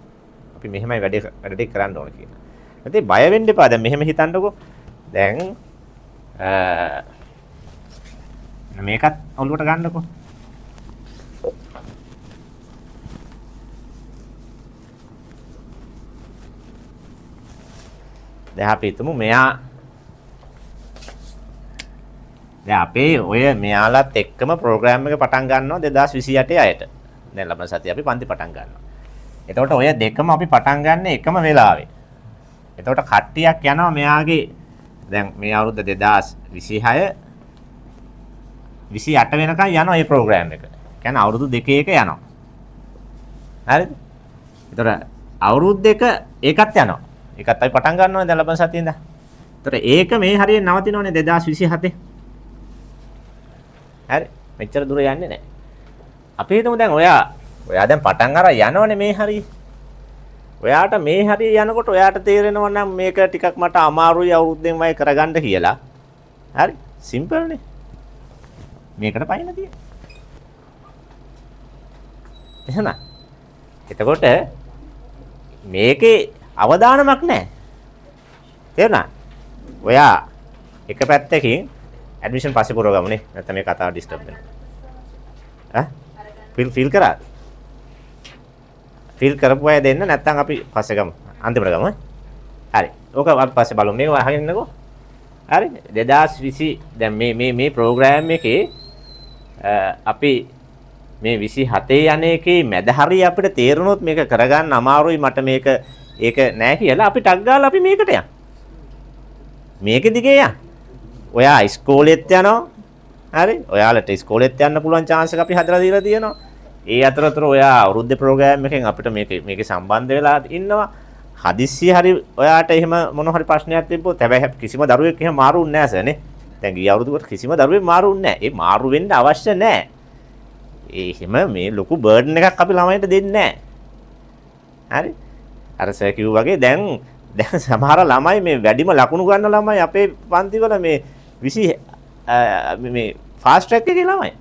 අපි මෙහෙමයි වැඩ ටික කරන්න ඕන කියලා. නැත්නම් බය වෙන්න එපා. දැන් මෙහෙම හිතන්නකෝ. දැන් මේකත් ඔළුවට ගන්නකෝ. දැන් අපි හිතමු මෙයා දැන් අපේ ඔය මෙයාලත් එක්කම ප්‍රෝග්‍රෑම් එක පටන් ගන්නවා 2028 අයට. දැන් ලබන සතියේ අපි පන්ති පටන් ගන්නවා. එතකොට ඔය දෙකම අපි පටන් ගන්න එකම වෙලාවේ. එතකොට කට්ටියක් යනවා මෙයාගේ දැන් මේ අවුරුද්ද 2026 28 වෙනකන් යනවා මේ ප්‍රෝග්‍රෑම් එක. කියන්නේ අවුරුදු දෙකේක යනවා. හරිද? එතකොට අවුරුදු දෙක ඒකත් යනවා. ඒකත් අපි පටන් ගන්නවා දැන් ලබන සතියේ ඉඳන්. එතකොට ඒක මේ හරියට නවතිනවනේ 2027. හරි. මෙච්චර දුර යන්නේ නැහැ. අපි හිතමු දැන් ඔයා දැන් පටන් අරන් යනවනේ මේ හරිය. ඔයාට මේ හරිය යනකොට ඔයාට තේරෙනවා නම් මේක ටිකක් මට අමාරුයි අවුරුද්දෙන් වයි කරගන්න කියලා. හරි. සිම්පල් නේ. මේකට පයින්න තියෙන්නේ. එහෙනම් එතකොට මේකේ අවදානමක් නැහැ. තේරුණා? ඔයා එක පැත්තකින් ඇඩ්මිෂන් පස්සේ පුරව ගමුනේ. නැත්නම් මේ කතාව ඩිස්ටර්බ් වෙනවා. ෆීල් කරා? ෆීල් කරපු අය දෙන්න නැත්නම් අපි පස්සේ ගමු. අන්තිමට ගමු. හරි. ඕක අපි පස්සේ බලමු. මේක අහගෙන ඉන්නකෝ. හරි. 2020 දැන් මේ ප්‍රෝග්‍රෑම් එකේ අපි මේ 27 යන එකේ මැද හරිය අපිට තේරුණොත් මේක කරගන්න අමාරුයි මට මේක ඒක නෑ කියලා අපි ටක් ගාලා අපි මේකට යන්. මේක දිගේ යන්. ඔයා ඉස්කෝලෙත් යනවා. හරි. ඔයාලට ඉස්කෝලෙත් යන්න පුළුවන් chance එක අපි හදලා දීලා තියෙනවා. ඒ අතරතුර ඔයා අවුරුද්දේ ප්‍රෝග්‍රෑම් එකෙන් අපිට මේකේ සම්බන්ධ වෙලා ඉන්නවා. හදිස්සිය හරි ඔයාට එහෙම මොන හරි ප්‍රශ්නයක් තිබ්බොත් හැබැයි කිසිම දරුවෙක් එහෙම මාරු වෙන්නේ නැහැ සර්නේ. දැන් ගිය අවුරුද්දේ කිසිම දරුවෙක් මාරු වෙන්නේ නැහැ. ඒ මාරු වෙන්න අවශ්‍ය නැහැ. එහෙම මේ ලොකු බර්ඩන් එකක් අපි ළමයින්ට දෙන්නේ නැහැ. හරි. අර සර් කිව්වා වගේ දැන් සමහර ළමයි මේ වැඩිම ලකුණු ගන්න ළමයි අපේ පන්තිවල මේ 20 මේ ෆාස්ට් ට්‍රැක් එකේ ළමයි.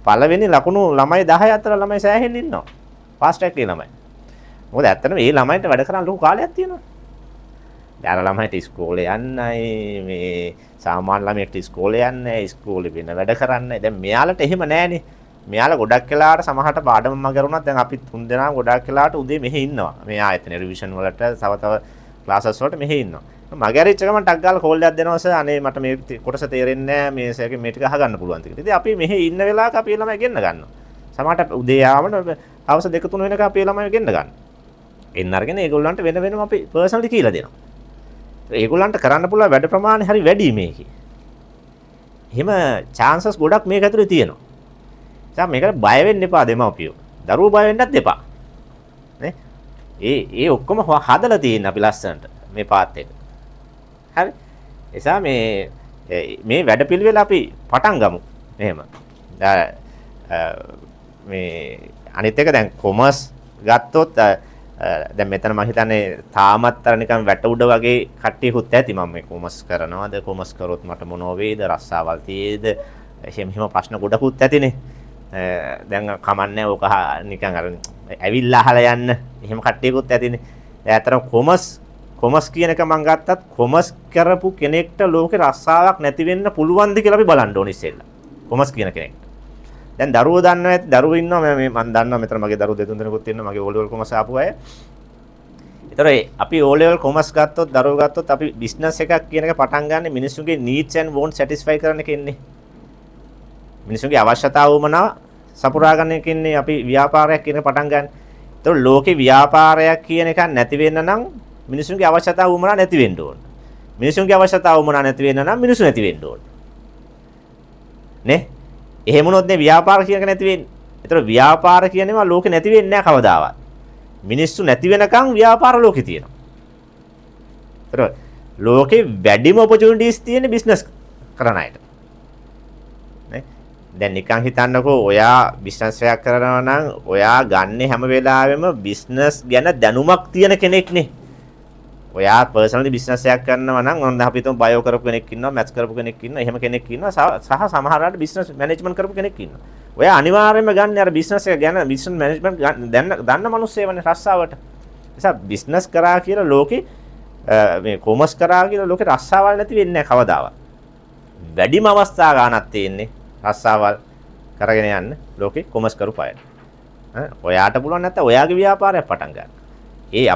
පළවෙනි ලකුණු ළමයි 10 අතර ළමයි සෑහෙන්න ඉන්නවා. ෆාස්ට් ට්‍රැක් එකේ ළමයි. මොකද ඇත්තටම මේ ළමයින්ට වැඩ කරන්න ලොකු කාලයක් තියෙනවා. දැන් අර ළමයිට ඉස්කෝලේ යන්නයි මේ සාමාන්‍ය ළමයෙක්ට ඉස්කෝලේ යන්නේ ඉස්කෝලේ වෙන වැඩ කරන්නේ. දැන් මෙයාලට එහෙම නැහනේ. මෙයාලා ගොඩක් වෙලාවට සමහරට පාඩම මගරුණත් දැන් අපි තුන් දෙනා ගොඩක් වෙලාවට උදේ මෙහෙ ඉන්නවා. මේ ආයතන රිවිෂන් වලට තව ක්ලාසස් වලට මෙහෙ ඉන්නවා. මගරිච්ච ගමන් ටක් ගාලා කෝල් එකක් දෙනවා සර් අනේ මට මේ කොටස තේරෙන්නේ නැහැ මේ සර්ගේ මේ ටික අහගන්න පුළුවන් කියලා. ඉතින් අපි මෙහෙ ඉන්න වෙලාවක අපි ළමයි ගෙන්න ගන්නවා. සමහරට උදේ යාමන හවස 2-3 වෙනකම් අපි ළමයි ගෙන්න ගන්නවා. එන්න අරගෙන ඒගොල්ලන්ට වෙනම අපි පර්සනලි කියලා දෙනවා. ඒගොල්ලන්ට කරන්න පුළුවන් වැඩ ප්‍රමාණය හරි වැඩි මේකේ. එහෙම chances ගොඩක් මේක ඇතුලේ තියෙනවා. දැන් මේකට බය වෙන්න එපා දෙමව්පියෝ. දරුවෝ බය වෙන්නත් එපා. නේ? ඒ ඔක්කොම හදලා තියෙන අපි ලස්සනට මේ පාත් එක. හරි. එසා මේ වැඩපිළිවෙල අපි පටන් ගමු. එහෙම. මේ අනිත් එක දැන් කොමර්ස් ගත්තොත් දැන් මෙතන මම හිතන්නේ තාමත් අර නිකන් වැට උඩ වගේ කට්ටියකුත් ඇති. මම මේ කොමර්ස් කරනවාද, කොමර්ස් කරොත් මට මොනෝ වේද, රස්සාවල් තියේද, එහෙම ප්‍රශ්න ගොඩකුත් ඇතිනේ. දැන් කමන්නේ ඕක නිකන් අර ඇවිල්ලා අහලා යන්න එහෙම කට්ටියකුත් ඇතිනේ. දැන් අතන කොමර්ස් කියන එක මම ගත්තත් කොමර්ස් කරපු කෙනෙක්ට ලෝකේ රස්සාවක් නැති වෙන්න පුළුවන්ද කියලා අපි බලන්න ඕනේ ඉස්සෙල්ලා. කොමර්ස් කියන කෙනෙක්ට. දැන් දරුවෝ දන්නවා ඇති දරුවෝ ඉන්නවා මම දන්නවා මෙතන මගේ දරුවෝ දෙතුන් දෙනෙකුත් ඉන්නවා මගේ O level කොමර්ස් ආපු අය. ඒතර අපි O level කොමර්ස් ගත්තොත් දරුවෝ ගත්තොත් අපි බිස්නස් එකක් කියන එක පටන් ගන්න මිනිස්සුන්ගේ needs and wants satisfy කරන එක ඉන්නේ. මිනිස්සුන්ගේ අවශ්‍යතාව වමනා සපුරා ගන්න එක ඉන්නේ අපි ව්‍යාපාරයක් කියන පටන් ගන්න. ඒතර ලෝකේ ව්‍යාපාරයක් කියන එකක් නැති වෙන්න නම් මිනිස්සුන්ගේ අවශ්‍යතාව වමනා නැති වෙන්න ඕන. මිනිස්සුන්ගේ අවශ්‍යතාව වමනා නැති වෙන්න නම් මිනිස්සු නැති වෙන්න ඕන. නේ? එහෙම වුණොත් නේ ව්‍යාපාර කියන එක නැති වෙන්නේ. ඒතර ව්‍යාපාර කියනේවා ලෝකේ නැති වෙන්නේ නැහැ කවදාවත්. මිනිස්සු නැති වෙනකන් ව්‍යාපාර ලෝකේ තියෙනවා. ඒතර ලෝකේ වැඩිම opportunities තියෙන බිස්නස් කරන අයට. නේ? දැන් නිකන් හිතන්නකෝ ඔයා බිස්නස් එකක් කරනවා නම් ඔයා ගන්න හැම වෙලාවෙම බිස්නස් ගැන දැනුමක් තියෙන කෙනෙක් නේ. ඔයා පර්සනලි බිස්නස් එකක් කරනවා නම් ඔන්න අපි හිතමු බයෝ කරපු කෙනෙක් ඉන්නවා, මැත්ස් කරපු කෙනෙක් ඉන්නවා, එහෙම කෙනෙක් ඉන්නවා සහ සමහරවිට බිස්නස් මැනේජ්මන්ට් කරපු කෙනෙක් ඉන්නවා. ඔයා අනිවාර්යයෙන්ම ගන්න අර බිස්නස් එක ගැන බිස්නස් මැනේජ්මන්ට් දන්න මිනිස්සෙවනේ රස්සාවට. නිසා බිස්නස් කරා කියලා ලෝකේ මේ කොමර්ස් කරා කියලා ලෝකේ රස්සාවල් නැති වෙන්නේ නැහැ කවදාවත්. වැඩිම අවස්ථා ගන්නක් තියෙන්නේ රස්සාවල් කරගෙන යන්න ලෝකේ කොමර්ස් කරපු අයට. ඔයාට පුළුවන් නැත්නම් ඔයාගේ ව්‍යාපාරයක් පටන් ගන්න.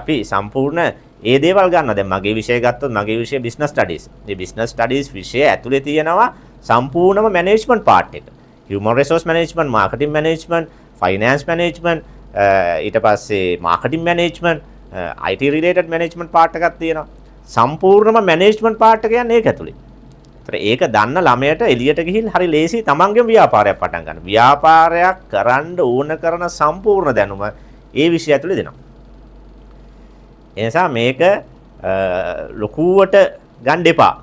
අපි සම්පූර්ණ ඒ දේවල් ගන්නවා. දැන් මගේ විෂය ගත්තොත් මගේ විෂය බිස්නස් ස්ටඩීස්. මේ බිස්නස් ස්ටඩීස් විෂය ඇතුලේ තියෙනවා සම්පූර්ණම මැනේජ්මන්ට් පාර්ට් එක. human resource management, marketing management, finance management, ඊට පස්සේ marketing management, IT related management part එකක් තියෙනවා. සම්පූර්ණම management part එක යන්නේ ඒක ඇතුලේ. ඒතර ඒක දන්න ළමයට එළියට ගිහින් හරි ලේසි තමන්ගේම ව්‍යාපාරයක් පටන් ගන්න. ව්‍යාපාරයක් කරන්න ඕන කරන සම්පූර්ණ දැනුම ඒ විෂය ඇතුලේ දෙනවා. එනිසා මේක ලොකුවට ගන්න එපා.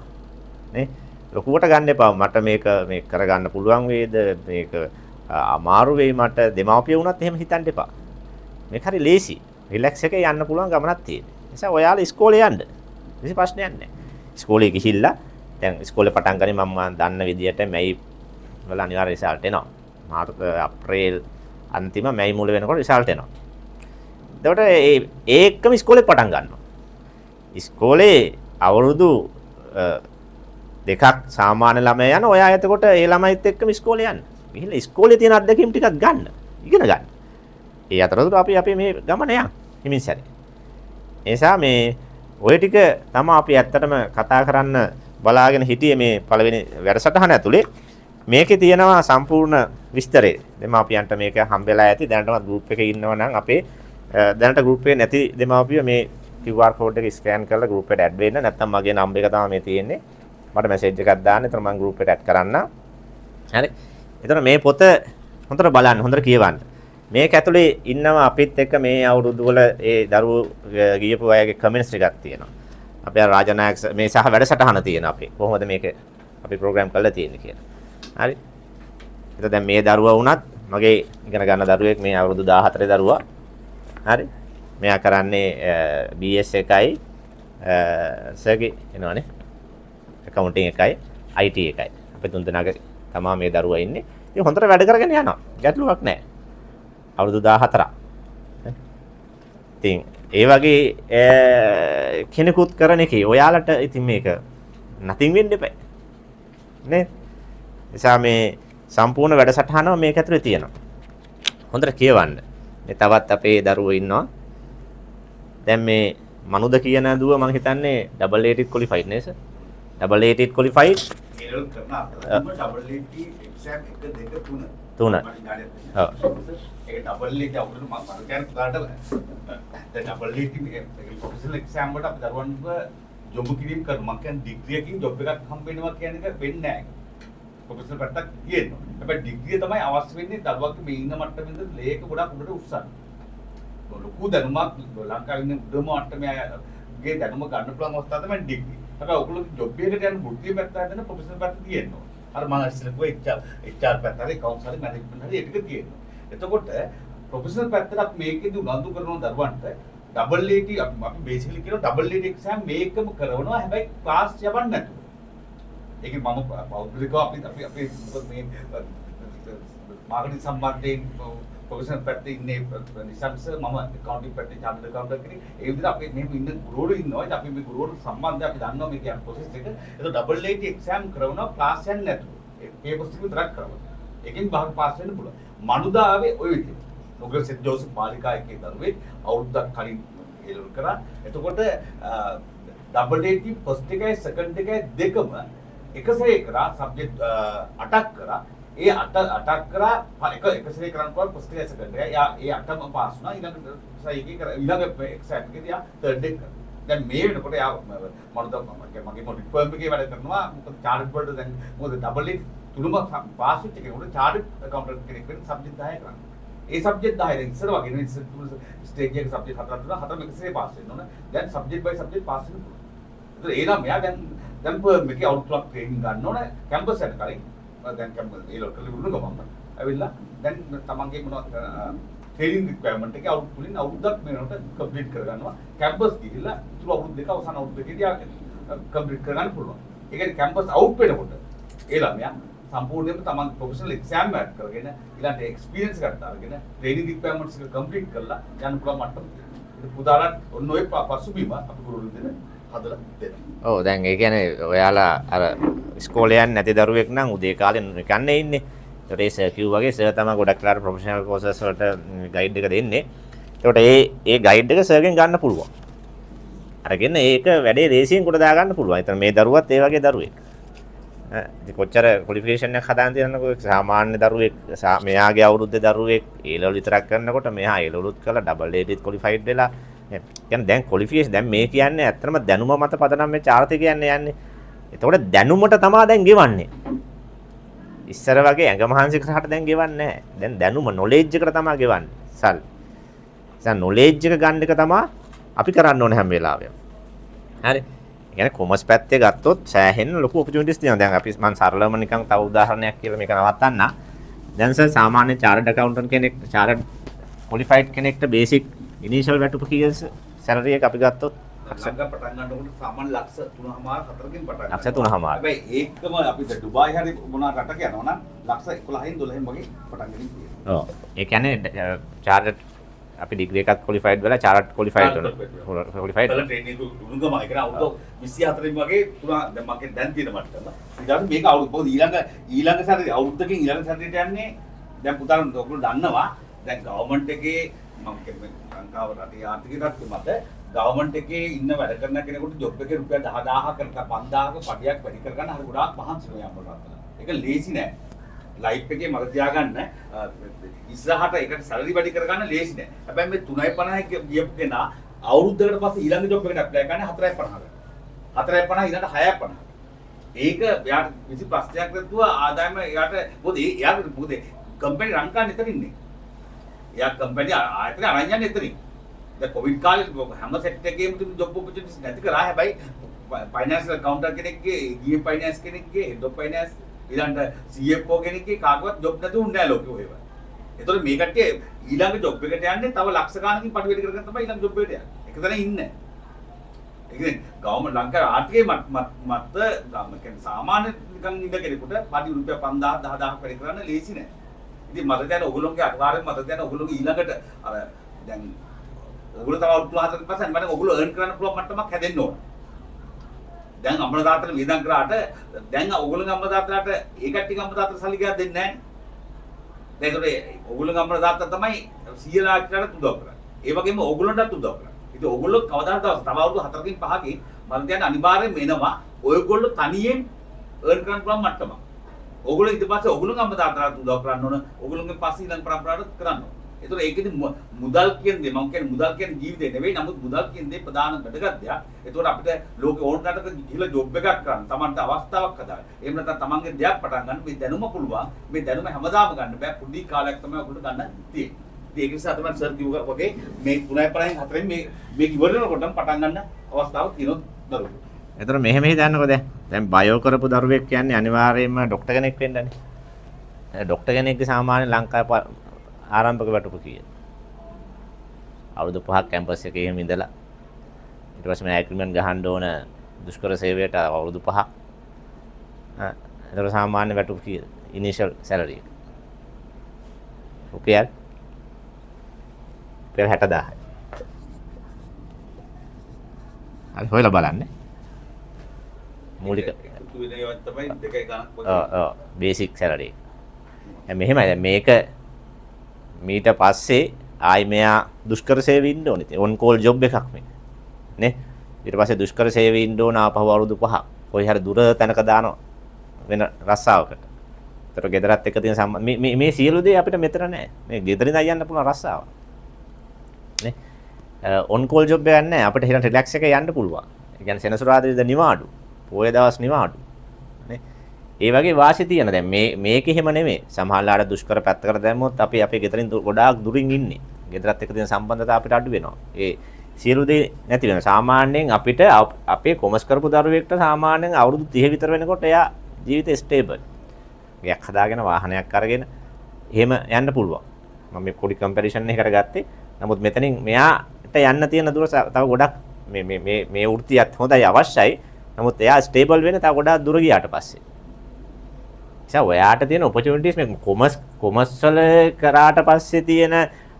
නේ? ලොකුවට ගන්න එපා. මට මේක කරගන්න පුළුවන් වේද? මේක අමාරු වෙයි මට දෙමාපිය වුණත් එහෙම හිතන්න එපා. මේක හරි ලේසි. රිලැක්ස් එකේ යන්න පුළුවන් ගමනක් තියෙනවා. ඒ නිසා ඔයාලා ඉස්කෝලේ යන්න. කිසි ප්‍රශ්නයක් නැහැ. ඉස්කෝලේ ගිහිල්ලා දැන් ඉස්කෝලේ පටන් ගන්නේ මම දන්න විදියට මැයි වල අනිවාර්ය රිසල්ට් එනවා. අප්‍රේල් අන්තිම මැයි මුල වෙනකොට රිසල්ට් එනවා. එතකොට ඒකම ඉස්කෝලේ පටන් ගන්නවා. ඉස්කෝලේ අවුරුදු දෙකක් සාමාන්‍ය ළමයා යන ඔයා එතකොට ඒ ළමයිත් එක්කම ඉස්කෝලේ යන්න. ගිහිල්ලා ඉස්කෝලේ තියෙන අත්දැකීම් ටිකක් ගන්න. ඉගෙන ගන්න. ඒ අතරතුර අපි මේ ගමන යන් හිමින් සැරේ. ඒ නිසා මේ ඔය ටික තමයි අපි ඇත්තටම කතා කරන්න බලාගෙන හිටියේ මේ පළවෙනි වැඩසටහන ඇතුලේ. මේකේ තියෙනවා සම්පූර්ණ විස්තරය. දෙමාපියන්ට මේක හම්බෙලා ඇති. දැනටමත් ගෲප් එකේ ඉන්නවා නම් අපේ දැනට ගෲප් එකේ නැති දෙමාපියෝ මේ QR code එක ස්කෑන් කරලා ගෲප් එකට ඇඩ් වෙන්න. නැත්නම් මගේ නම්බර් එක තමයි මේ තියෙන්නේ. මට මැසේජ් එකක් දාන්න. එතන මම ගෲප් එකට ඇඩ් කරන්න. හරි. එතන මේ පොත හොඳට බලන්න, හොඳට කියවන්න. මේක ඇතුලේ ඉන්නවා අපිත් එක්ක මේ අවුරුදු වල ඒ දරුවෝ ගියපු අයගේ කමෙන්ට්ස් ටිකක් තියෙනවා. අපි අර රාජනායක මේ සහ වැඩසටහන තියෙනවා අපි. කොහොමද මේක අපි ප්‍රෝග්‍රෑම් කරලා තියෙන්නේ කියලා. හරි. එතකොට දැන් මේ දරුවා වුණත් මගේ ඉගෙන ගන්න දරුවෙක් මේ අවුරුදු 14 දරුවා. හරි. මෙයා කරන්නේ BS එකයි සර්ගේ එනවනේ. accounting එකයි IT එකයි. අපි තුන් දෙනාගේ තමයි මේ දරුවා ඉන්නේ. ඉතින් හොඳට වැඩ කරගෙන යනවා. ගැටලුවක් නැහැ. අවුරුදු 14ක්. ඉතින් ඒ වගේ කෙනෙකුත් කරන එකේ ඔයාලට ඉතින් මේක nothing වෙන්න එපා. නේ? නිසා මේ සම්පූර්ණ වැඩසටහනම මේක ඇතුලේ තියෙනවා. හොඳට කියවන්න. මේ තවත් අපේ දරුවෝ ඉන්නවා. දැන් මේ මනුද කියන දුව මම හිතන්නේ double ATET qualified නේද? double ATET qualified ඒවල කරන අතරතුරම double ATET exam 1 2 3 තුන. ඔව්. ඒක double ATET අවුරුදු මම කියන්නේ කාටද? දැන් double ATET මේ ප්‍රොෆෙෂනල් එක්සෑම් වලට අපි දරුවන්ව යොමු කිරීම කරනවා. මම කියන්නේ ඩිග්‍රී එකකින් ජොබ් එකක් හම්බ වෙනවා කියන එක වෙන්නේ නැහැ. ප්‍රොෆෙෂනල් පැත්තක් තියෙනවා. හැබැයි ඩිග්‍රිය තමයි අවශ්‍ය වෙන්නේ දරුවගේ මේ ඉන්න මට්ටමේ ඉඳන් ලේක ගොඩක් උඩට උස්සන්න. ලොකු දැනුමක් ලංකාවේ ඉන්න උඩම මට්ටමේ ගේ දැනුම ගන්න පුළුවන් අවස්ථාව තමයි ඩිග්‍රී. හැබැයි ඔයගොල්ලෝ ජොබ් එකකට යන වෘත්තීය පැත්ත හදන ප්‍රොෆෙෂනල් පැත්ත තියෙනවා. අර මම ඉස්සෙල්ලා කිව්වා HR පැත්ත හරි accounts හරි management හරි ඒක ටික තියෙනවා. එතකොට ප්‍රොෆෙෂනල් පැත්තට අපි මේකෙදි උනන්දු කරන දරුවන්ට ඩබල් AT අපි බේසිකලි කියන ඩබල් AT එක්සෑම් මේකම කරනවා හැබැයි ක්ලාස් යවන්න නැතුව. ඒක මම පෞද්ගලිකව අපි මේ මාර්කටිං සම්බන්ධයෙන් ප්‍රොෆෙෂනල් පැත්තේ ඉන්නේ නිසංස මම accounting පැත්තේ chartered accountant කෙනෙක්. ඒ විදිහට අපි මෙහෙම ඉන්න ගුරුවරු ඉන්නවා. ඉතින් අපි මේ ගුරුවරු සම්බන්ධයෙන් අපි දන්නවා මේ කියන process එක. ඒක ඩබල් AT එක්සෑම් කරනවා ක්ලාස් යන්නේ නැතුව. ඒ පේපර්ස් ටික විතරක් කරනවා. ඒකෙන් බහක් පාස් වෙන්න පුළුවන්. මනුදාවේ ওই විදිහට. ඔගොල්ලෝ සෙන්ට් ජෝසප් මාලිකා එකේ දරුවෙක් අවුරුද්දක් කලින් ඒලවල කරා. එතකොට ඩබල් AT ෆස්ට් එකයි සෙකන්ඩ් එකයි දෙකම එකසරේ කරා සබ්ජෙක්ට් 8ක් කරා. ඒ 8ක් කරා එක සරේ කරන්න පුළුවන් ෆස්ට් එකයි සෙකන්ඩ් එකයි. ඒ 8ම පාස් වුණා. ඊළඟ සයිකේ කරා. ඊළඟ එක්සෑම් එකේදී යා තර්ඩ් එක කරා. දැන් මේ වෙනකොට යා මනුදා මගේ මොඩික් ෆර්ම් එකේ වැඩ කරනවා. මොකද චාර්ටඩ් වලට දැන් මොකද ඩබල් AT තුනම පාස් වෙච්ච කෙනෙකුට චාර්ටඩ් ඇකවුන්ටන්ට් කෙනෙක් වෙන්න සබ්ජෙක්ට් 10 කරන්න. ඒ සබ්ජෙක්ට් 10 දැන් ඉස්සර වගේ නෙවෙයි ඉස්සර ස්ටේජ් එකේ සබ්ජෙක්ට් 4ක් දුන්නා හතරම එකසේ පාස් වෙන්න ඕන. දැන් සබ්ජෙක්ට් බයි සබ්ජෙක්ට් පාස් වෙන්න පුළුවන්. ඒතර ඒ නම් මෙයා දැන් මේකේ අවුට්ලොක් ට්‍රේනින් ගන්න ඕන කැම්පස් එකට කලින්. දැන් කැම්පස් ඒ ලෝකල් වුණ ගමන් ඇවිල්ලා දැන් තමන්ගේ මොනවද ට්‍රේනින් රික්වයර්මන්ට් එකේ අවුරුද්දක් මේනොට කම්ප්ලීට් කරගන්නවා. කැම්පස් ගිහිල්ලා ඉතුරු අවුරුදු දෙක අවසාන අවුරුදු දෙකේදී කම්ප්ලීට් කරගන්න පුළුවන්. ඒ කියන්නේ කැම්පස් අවුට් වෙනකොට ඒ ළමයා සම්පූර්ණයෙන්ම තමන් ප්‍රොෆෙෂනල් එක්සෑම් එකක් කරගෙන ඊළඟට එක්ස්පීරියන්ස් එකක් අරගෙන ට්‍රේනින් රික්වයර්මන්ට්ස් එක කම්ප්ලීට් කරලා යන්න පුළුවන් මට්ටමට. ඒක පුදාලත් ඔන්න ඔය පසුබිම අපි ගුරුවරු දෙන හදලා දෙනවා. ඔව් දැන් ඒ කියන්නේ ඔයාලා අර ඉස්කෝලේ යන්නේ නැති දරුවෙක් නම් උදේ කාලේ නිකන්නේ ඉන්නේ. ඒකට ඒ සර් කිව්වා වගේ සර් තමයි ගොඩක් වෙලාට ප්‍රොෆෙෂනල් කෝසස් වලට ගයිඩ් එක දෙන්නේ. ඒකට ඒ ගයිඩ් එක සර්ගෙන් ගන්න පුළුවන්. අරගෙන ඒක වැඩේ රේසියෙන් කොට දා ගන්න පුළුවන්. ඒතර මේ දරුවත් ඒ වගේ දරුවෙක්. කොච්චර ක්වොලිෆිකේෂන් එකක් හදාන්න තියෙනවද සාමාන්‍ය දරුවෙක් මෙයාගේ අවුරුද්දේ දරුවෙක් ඒ ලෙවල් විතරක් කරනකොට මෙහා ඒ ලෙවලුත් කරලා ඩබල් ඒට් ක්වොලිෆයිඩ් වෙලා කියන්නේ දැන් ක්වොලිෆිකේෂන් දැන් මේ කියන්නේ ඇත්තටම දැනුම මත පදනම් වෙච්ච ආර්ථික කියන්නේ යන්නේ. එතකොට දැනුමට තමයි දැන් ගෙවන්නේ. ඉස්සර වගේ ඇඟ මහන්සි කරාට දැන් ගෙවන්නේ නැහැ. දැන් දැනුම නොලෙජ් එකට තමයි ගෙවන්නේ. සල්. දැන් නොලෙජ් එක ගන්න එක තමයි අපි කරන්න ඕනේ හැම වෙලාවෙම. හරි. ඒ කියන්නේ කොමර්ස් පැත්තේ ගත්තොත් සෑහෙන ලොකු ඔපචුනිටිස් තියෙනවා. දැන් අපි මම සරලවම නිකන් තව උදාහරණයක් කියලා මේක නවත්තන්න. දැන් සර් සාමාන්‍ය චාර්ටඩ් ඇකවුන්ටන්ට් කෙනෙක් චාර්ටඩ් ක්වොලිෆයිඩ් කෙනෙක්ට බේසික් ඉනිෂියල් වැටුප කීයද සැලරි එක අපි ගත්තොත් ලංකාව පටන් ගන්නකොට සාමාන්‍ය ලක්ෂ 3.5 4කින් පටන් ගන්නවා. ලක්ෂ 3.5. හැබැයි ඒකම අපි ඩුබායි හරි මොනවා රටක යනවා නම් ලක්ෂ 11න් 12න් වගේ පටන් ගන්න තියෙනවා. ඔව්. ඒ කියන්නේ චාර්ටඩ් අපි ඩිග්‍රී එකක් ක්වොලිෆයිඩ් වෙලා චාර්ටඩ් ක්වොලිෆයිඩ් වෙනවා. ක්වොලිෆයිඩ් බලලා ට්‍රේනින් දුරුගම ඒක නා අවුරුදු 24න් වගේ තුන දැන් මගේ දැන් තියෙන මට්ටම. ඊට මේක අවුරුදු මොකද ඊළඟ සැරේ අවුරුද්දකින් ඊළඟ සැරේට යන්නේ දැන් පුතාලන් ඔයගොල්ලෝ දන්නවා දැන් ගවර්න්මන්ට් එකේ මම කියන්නේ ලංකාව රටේ ආර්ථික තත්ත්වය මත ගවර්න්මන්ට් එකේ ඉන්න වැඩ කරන කෙනෙකුට ජොබ් එකේ රුපියල් 10000ක 5000ක පඩියක් වැඩි කරගන්න හරි ගොඩාක් මහන්සි වෙනවා අපේ රටවල. ඒක ලේසි නෑ. ලයිෆ් එකේ මග තියාගන්න ඉස්සරහට ඒකට සැලරි වැඩි කරගන්න ලේසි නෑ. හැබැයි මේ 3.50 ගියපු කෙනා අවුරුද්දකට පස්සේ ඊළඟ ජොබ් එකට ඇප්ලයි කරන්නේ 4.50කට. 4.50 ඊළඟට 6.50. ඒක එයාට කිසි ප්‍රශ්නයක් නැතුව ආදායම එයාට මොකද කම්පැනි රන් කරන්න එතන ඉන්නේ. එයා කම්පැනි ආයතන අරන් යන්නේ එතනින්. දැන් කොවිඩ් කාලේ හැම සෙක්ටර් එකේම තිබුණු ජොබ් ඔපචුනිටිස් නැති කරා. හැබැයි ෆයිනෑන්ෂල් අකවුන්ටර් කෙනෙක්ගේ GM ෆයිනෑන්ස් කෙනෙක්ගේ හෙඩ් ඔෆ් ෆයිනෑන්ස් ඊළඟට CFO කෙනෙක්ගේ කාටවත් ජොබ් නැතුව නෑ ලෝකෙ ඔය ඒවා. ඒතකොට මේ කට්ටිය ඊළඟ ජොබ් එකට යන්නේ තව ලක්ෂ ගාණකින් පඩි වැඩි කරගෙන තමයි ඊළඟ ජොබ් එකට යන්නේ. එක තැන ඉන්නේ. ඒ කියන්නේ ගවර්න්මන්ට් ලංකාවේ ආර්ථිකයේ මත කියන්නේ සාමාන්‍ය නිකන් ඉන්න කෙනෙකුට පඩි රුපියල් 5000 10000 වැඩි කරන්න ලේසි නෑ. ඉතින් මට දැන ඔයගොල්ලෝගේ අනිවාර්යෙන් මට දැන ඔයගොල්ලෝගේ ඊළඟට අර දැන් ඔයගොල්ලෝ තව අවුරුදු 4කට පස්සේ මට ඔයගොල්ලෝ earn කරන්න පුළුවන් මට්ටමක් හැදෙන්න ඕන. දැන් අම්මල තාත්තට වියදම් කරාට දැන් ඔයගොල්ලෝගේ අම්මල තාත්තලාට ඒ කට්ටිය අම්මල තාත්තට සල්ලි ගියක් දෙන්නේ නැහැ. දැන් ඒකට ඔයගොල්ලෝගේ අම්මල තාත්තා තමයි 100 ලාක්ෂයකට උදව් කරන්නේ. ඒ වගේම ඔයගොල්ලන්ටත් උදව් කරන්නේ. ඉතින් ඔයගොල්ලෝ කවදාද තව අවුරුදු 4කින් 5කින් මම කියන්නේ අනිවාර්යයෙන්ම එනවා ඔයගොල්ලෝ තනියෙන් earn කරන්න පුළුවන් මට්ටමක්. ඔයගොල්ලෝ ඊට පස්සේ ඔයගොල්ලෝගේ අම්මා තාත්තලාට උදව් කරන්න ඕන. ඔයගොල්ලෝගේ පස්සේ ඊළඟ පරම්පරාවට කරන්න ඕන. ඒතකොට ඒකෙදි මුදල් කියන්නේ මම කියන්නේ මුදල් කියන්නේ ජීවිතේ නෙවෙයි. නමුත් මුදල් කියන්නේ ප්‍රධාන වැදගත් දෙයක්. ඒතකොට අපිට ලෝකේ ඕන රටක ගිහිල්ලා ජොබ් එකක් කරන්න තමන්ට අවස්ථාවක් හදාගන්න. එහෙම නැත්නම් තමන්ගේ දෙයක් පටන් ගන්න මේ දැනුම පුළුවන්. මේ දැනුම හැමදාම ගන්න බෑ. පොඩි කාලයක් තමයි ඔයගොල්ලෝ ගන්න තියෙන්නේ. ඒක නිසා තමයි සර් කිව්වා වගේ මේ 3.5 4න් මේ ඉවර වෙනකොටම පටන් ගන්න අවස්ථාවක් තියෙනවා දරුවෝ. එතකොට මෙහෙම හිතන්නකෝ දැන් බයෝ කරපු දරුවෙක් කියන්නේ අනිවාර්යයෙන්ම ડોක්ටර් කෙනෙක් වෙන්නනේ. ડોක්ටර් කෙනෙක්ගේ සාමාන්‍ය ලංකාවේ ආරම්භක වැටුප කීයද? අවුරුදු 5ක් කැම්පස් එකේ එහෙම ඉඳලා ඊට පස්සේ මම ඇග්‍රීමන්ට් ගහන්න ඕන දුෂ්කර සේවයට අවුරුදු 5ක්. එතකොට සාමාන්‍ය වැටුප කීයද? ඉනිෂියල් සැලරි එක. රුපියල් 60000යි. හරි හොයලා බලන්න. මූලික බේසික් සැලරි. දැන් මෙහෙමයි දැන් මේක මීට පස්සේ ආයි මෙයා දුෂ්කර සේවය ඉන්න ඕනේ. ඉතින් ඔන් කෝල් ජොබ් එකක් මේක. නේ? ඊට පස්සේ දුෂ්කර සේවය ඉන්න ඕන ආපහු අවුරුදු 5ක්. කොයි හරි දුර තැනක දානවා වෙන රස්සාවකට. ඒතර ගෙදරත් එක්ක තියෙන මේ සියලු දේ අපිට මෙතන නැහැ. මේ ගෙදරින් යන්න පුළුවන් රස්සාව. නේ? ඔන් කෝල් ජොබ් එකක් නැහැ. අපිට හිතන රිලැක්ස් එකේ යන්න පුළුවන්. ඒ කියන්නේ සෙනසුරාදාද නිවාඩු. පොය දවස් නිවාඩු. නේ? ඒ වගේ වාසි තියෙන දැන් මේක එහෙම නෙමෙයි. සමහරලාට දුෂ්කර පැත්තකට දැම්මොත් අපි අපේ ගෙදරින් ගොඩාක් දුරින් ඉන්නේ. ගෙදරත් එක්ක තියෙන සම්බන්ධතාව අපිට අඩු වෙනවා. ඒ සියලු දේ නැති වෙනවා. සාමාන්‍යයෙන් අපිට අපේ කොමර්ස් කරපු දරුවෙක්ට සාමාන්‍යයෙන් අවුරුදු 30 විතර වෙනකොට එයා ජීවිතේ ස්ටේබල්. ගයක් හදාගෙන වාහනයක් අරගෙන එහෙම යන්න පුළුවන්. මම මේ පොඩි කම්පැරිසන් එකකට ගත්තේ. නමුත් මෙතනින් මෙයාට යන්න තියෙන දුර තව ගොඩක් මේ වෘත්තියත් හොඳයි අවශ්‍යයි. නමුත් එයා ස්ටේබල් වෙන තව ගොඩාක් දුර ගියාට පස්සේ. එයා ඔයාට තියෙන ඔපචුනිටිස් මේ කොමර්ස් වල කරාට පස්සේ තියෙන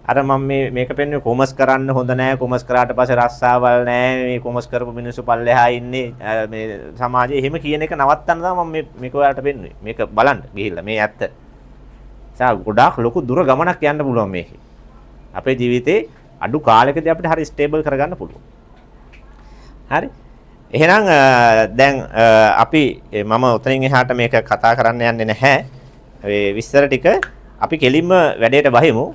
අර මම මේක පෙන්වන්නේ කොමර්ස් කරන්න හොඳ නෑ කොමර්ස් කරාට පස්සේ රස්සාවල් නෑ මේ කොමර්ස් කරපු මිනිස්සු පල්ලෙහා ඉන්නේ මේ සමාජයේ එහෙම කියන එක නවත්තන්න තමයි මම මේක ඔයාලට පෙන්වන්නේ. මේක බලන්න ගිහිල්ලා මේ ඇත්ත. ගොඩාක් ලොකු දුර ගමනක් යන්න පුළුවන් මේකේ. අපේ ජීවිතේ අඩු කාලයකදී අපිට හරි ස්ටේබල් කරගන්න පුළුවන්. හරි. එහෙනම් දැන් අපි මම උතනින් එහාට මේක කතා කරන්න යන්නේ නැහැ. මේ විස්තර ටික අපි කෙලින්ම වැඩේට බහිමු.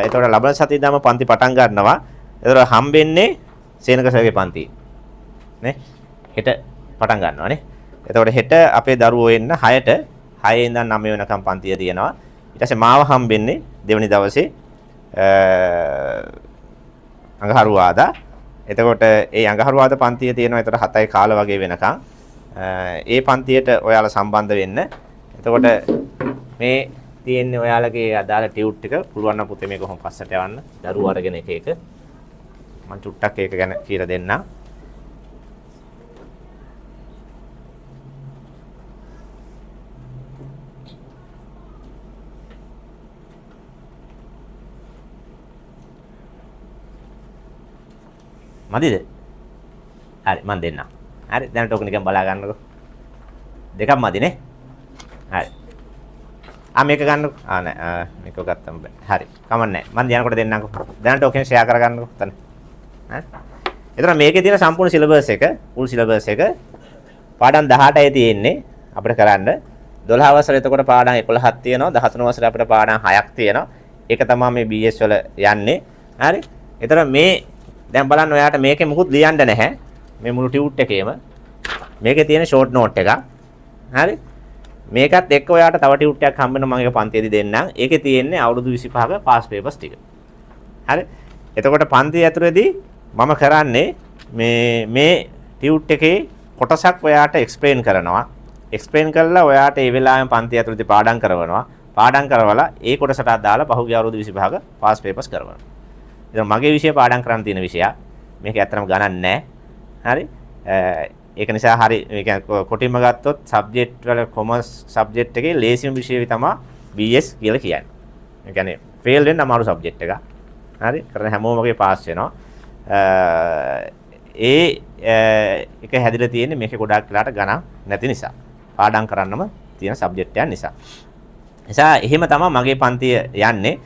එතකොට ලබන සතියේදම පන්ති පටන් ගන්නවා. එතකොට හම්බෙන්නේ සේනක සර්ගේ පන්ති. නේ? හෙට පටන් ගන්නවා නේ. එතකොට හෙට අපේ දරුවෝ එන්න 6ට 6 ඉඳන් 9 වෙනකම් පන්තිය තියෙනවා. ඊට පස්සේ මාව හම්බෙන්නේ දෙවනි දවසේ අඟහරුවාදා. එතකොට ඒ අඟහරුවාදා පන්තිය තියෙනවා. එතකොට 7යි කාල වගේ වෙනකම් ඒ පන්තියට ඔයාලා සම්බන්ධ වෙන්න. එතකොට මේ තියෙන්නේ ඔයාලගේ අදාළ ටියුට් එක පුළුවන් නම් පුතේ මේක කොහොම පස්සට යවන්න. දරුවෝ අරගෙන එක එක මම චුට්ටක් ඒක ගැන කියලා දෙන්නම්. මදිද? හරි මම දෙන්නම්. හරි දැන් ටෝකන් එකෙන් බලා ගන්නකො. දෙකක් මදිනේ. හරි. මේක ගන්නකො. නෑ මේක ගත්තම බෑ. හරි. කමන්නේ. මම යනකොට දෙන්නම්කො. දැන් ටෝකන් ෂෙයා කරගන්නකො. තන. හරි. එතන මේකේ තියෙන සම්පූර්ණ සිලබස් එක, full සිලබස් එක පාඩම් 18යි තියෙන්නේ අපිට කරන්න. 12 වසර එතකොට පාඩම් 11ක් තියෙනවා. 13 වසර අපිට පාඩම් 6ක් තියෙනවා. ඒක තමයි මේ BS වල යන්නේ. හරි. එතන මේ දැන් බලන්න ඔයාට මේකේ මුකුත් ලියන්න නැහැ. මේ මුළු ටියුට් එකේම මේකේ තියෙන ෂෝට් නෝට් එකක්. හරි. මේකත් එක්ක ඔයාට තව ටියුට් එකක් හම්බ වෙනවා මම ඒක පන්තියේදී දෙන්නම්. ඒකේ තියෙන්නේ අවුරුදු 25ක පාස් පේපර්ස් ටික. හරි. එතකොට පන්තිය ඇතුළේදී මම කරන්නේ මේ ටියුට් එකේ කොටසක් ඔයාට එක්ස්ප්ලেইন කරනවා. එක්ස්ප්ලেইন කරලා ඔයාට ඒ වෙලාවෙම පන්තිය ඇතුළේදී පාඩම් කරවනවා. පාඩම් කරවලා ඒ කොටසට අදාළ පහුගිය අවුරුදු 25ක පාස් පේපර්ස් කරවනවා. ඉතින් මගේ විෂය පාඩම් කරන්න තියෙන විෂයක්. මේක ඇත්තටම ගණන් නැහැ. හරි. ඒක නිසා හරි මේ කියන්නේ කොටින්ම ගත්තොත් සබ්ජෙක්ට් වල කොමර්ස් සබ්ජෙක්ට් එකේ ලේසිම විෂය තමයි BS කියලා කියන්නේ. ඒ කියන්නේ ෆේල් වෙන්න අමාරු සබ්ජෙක්ට් එකක්. හරි. කරන හැමෝම වගේ පාස් වෙනවා. ඒක හැදිලා තියෙන්නේ මේකේ ගොඩාක් වෙලාට ගණන් නැති නිසා. පාඩම් කරන්නම තියෙන සබ්ජෙක්ට් එකක් නිසා. නිසා එහෙම තමයි මගේ පන්තිය යන්නේ.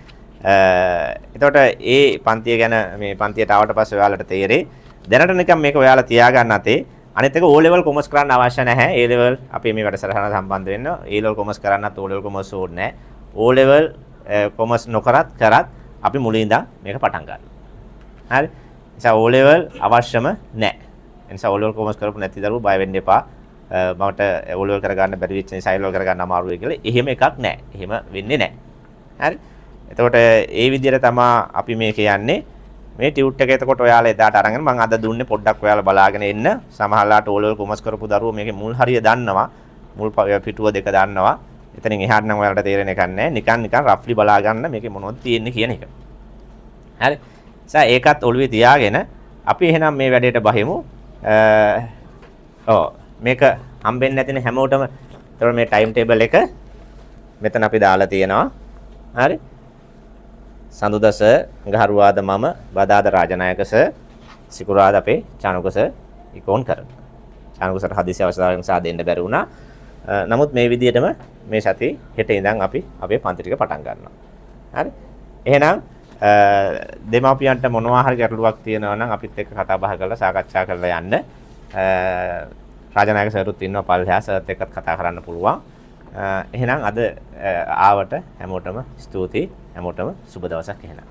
එතකොට ඒ පන්තිය ගැන මේ පන්තියට ආවට පස්සේ ඔයාලට තේරෙයි. දැනට නිකන් මේක ඔයාලා තියාගන්න අතේ. අනිත් එක O level කොමර්ස් කරන්න අවශ්‍ය නැහැ. A level අපි මේ වැඩසටහන සම්බන්ධ වෙන්න. A level කොමර්ස් කරන්නත් O level කොමර්ස් ඕනේ නැහැ. O level කොමර්ස් නොකරත් කරත් අපි මුලින් ඉඳන් මේක පටන් ගන්නවා. හරි. නිසා O level අවශ්‍යම නැහැ. ඒ නිසා O level කොමර්ස් කරපු නැති දරුවෝ බය වෙන්න එපා. මට O level කරගන්න බැරි වෙච්ච නිසා I level කරගන්න අමාරුයි කියලා. එහෙම එකක් නැහැ. එහෙම වෙන්නේ නැහැ. හරි. එතකොට ඒ විදිහට තමයි අපි මේ කියන්නේ මේ ටියුට් එක එතකොට ඔයාලා එදාට අරගෙන මම අද දුන්නේ පොඩ්ඩක් ඔයාලා බලාගෙන ඉන්න. සමහරලාට ඕලෙවල් කොමර්ස් කරපු දරුවෝ මේකේ මුල් හරිය දන්නවා. මුල් පිටුව දෙක දන්නවා. එතනින් එහාට නම් ඔයාලට තේරෙන එකක් නැහැ. නිකන් රෆ්ලි බලා ගන්න මේකේ මොනවද තියෙන්නේ කියන එක. හරි. ඒකත් ඔළුවේ තියාගෙන අපි එහෙනම් මේ වැඩේට බහිමු. මේක හම්බෙන්නේ නැතිනේ හැමෝටම. ඒතකොට මේ ටයිම් ටේබල් එක මෙතන අපි දාලා තියෙනවා. හරි. සඳුදා සර්, ගහරුවාද මම, බදාද රාජනායක සර්, සිකුරාද අපේ චානුක සර් ඉකෝන් කරනවා. චානුක සර් හදිසි අවස්ථාවක නිසා දෙන්න බැරි වුණා. නමුත් මේ විදිහටම මේ සතියේ හෙට ඉඳන් අපි අපේ පන්ති ටික පටන් ගන්නවා. හරි. එහෙනම් දෙමාපියන්ට මොනවා හරි ගැටලුවක් තියෙනවා නම් අපිත් එක්ක කතා බහ කරලා සාකච්ඡා කරලා යන්න. රාජනායක සර්ත් ඉන්නවා පල්ලෙහා සර්ත් එක්කත් කතා කරන්න පුළුවන්. එහෙනම් අද ආවට හැමෝටම ස්තුතියි. හැමෝටම සුබ දවසක් එහෙනම්.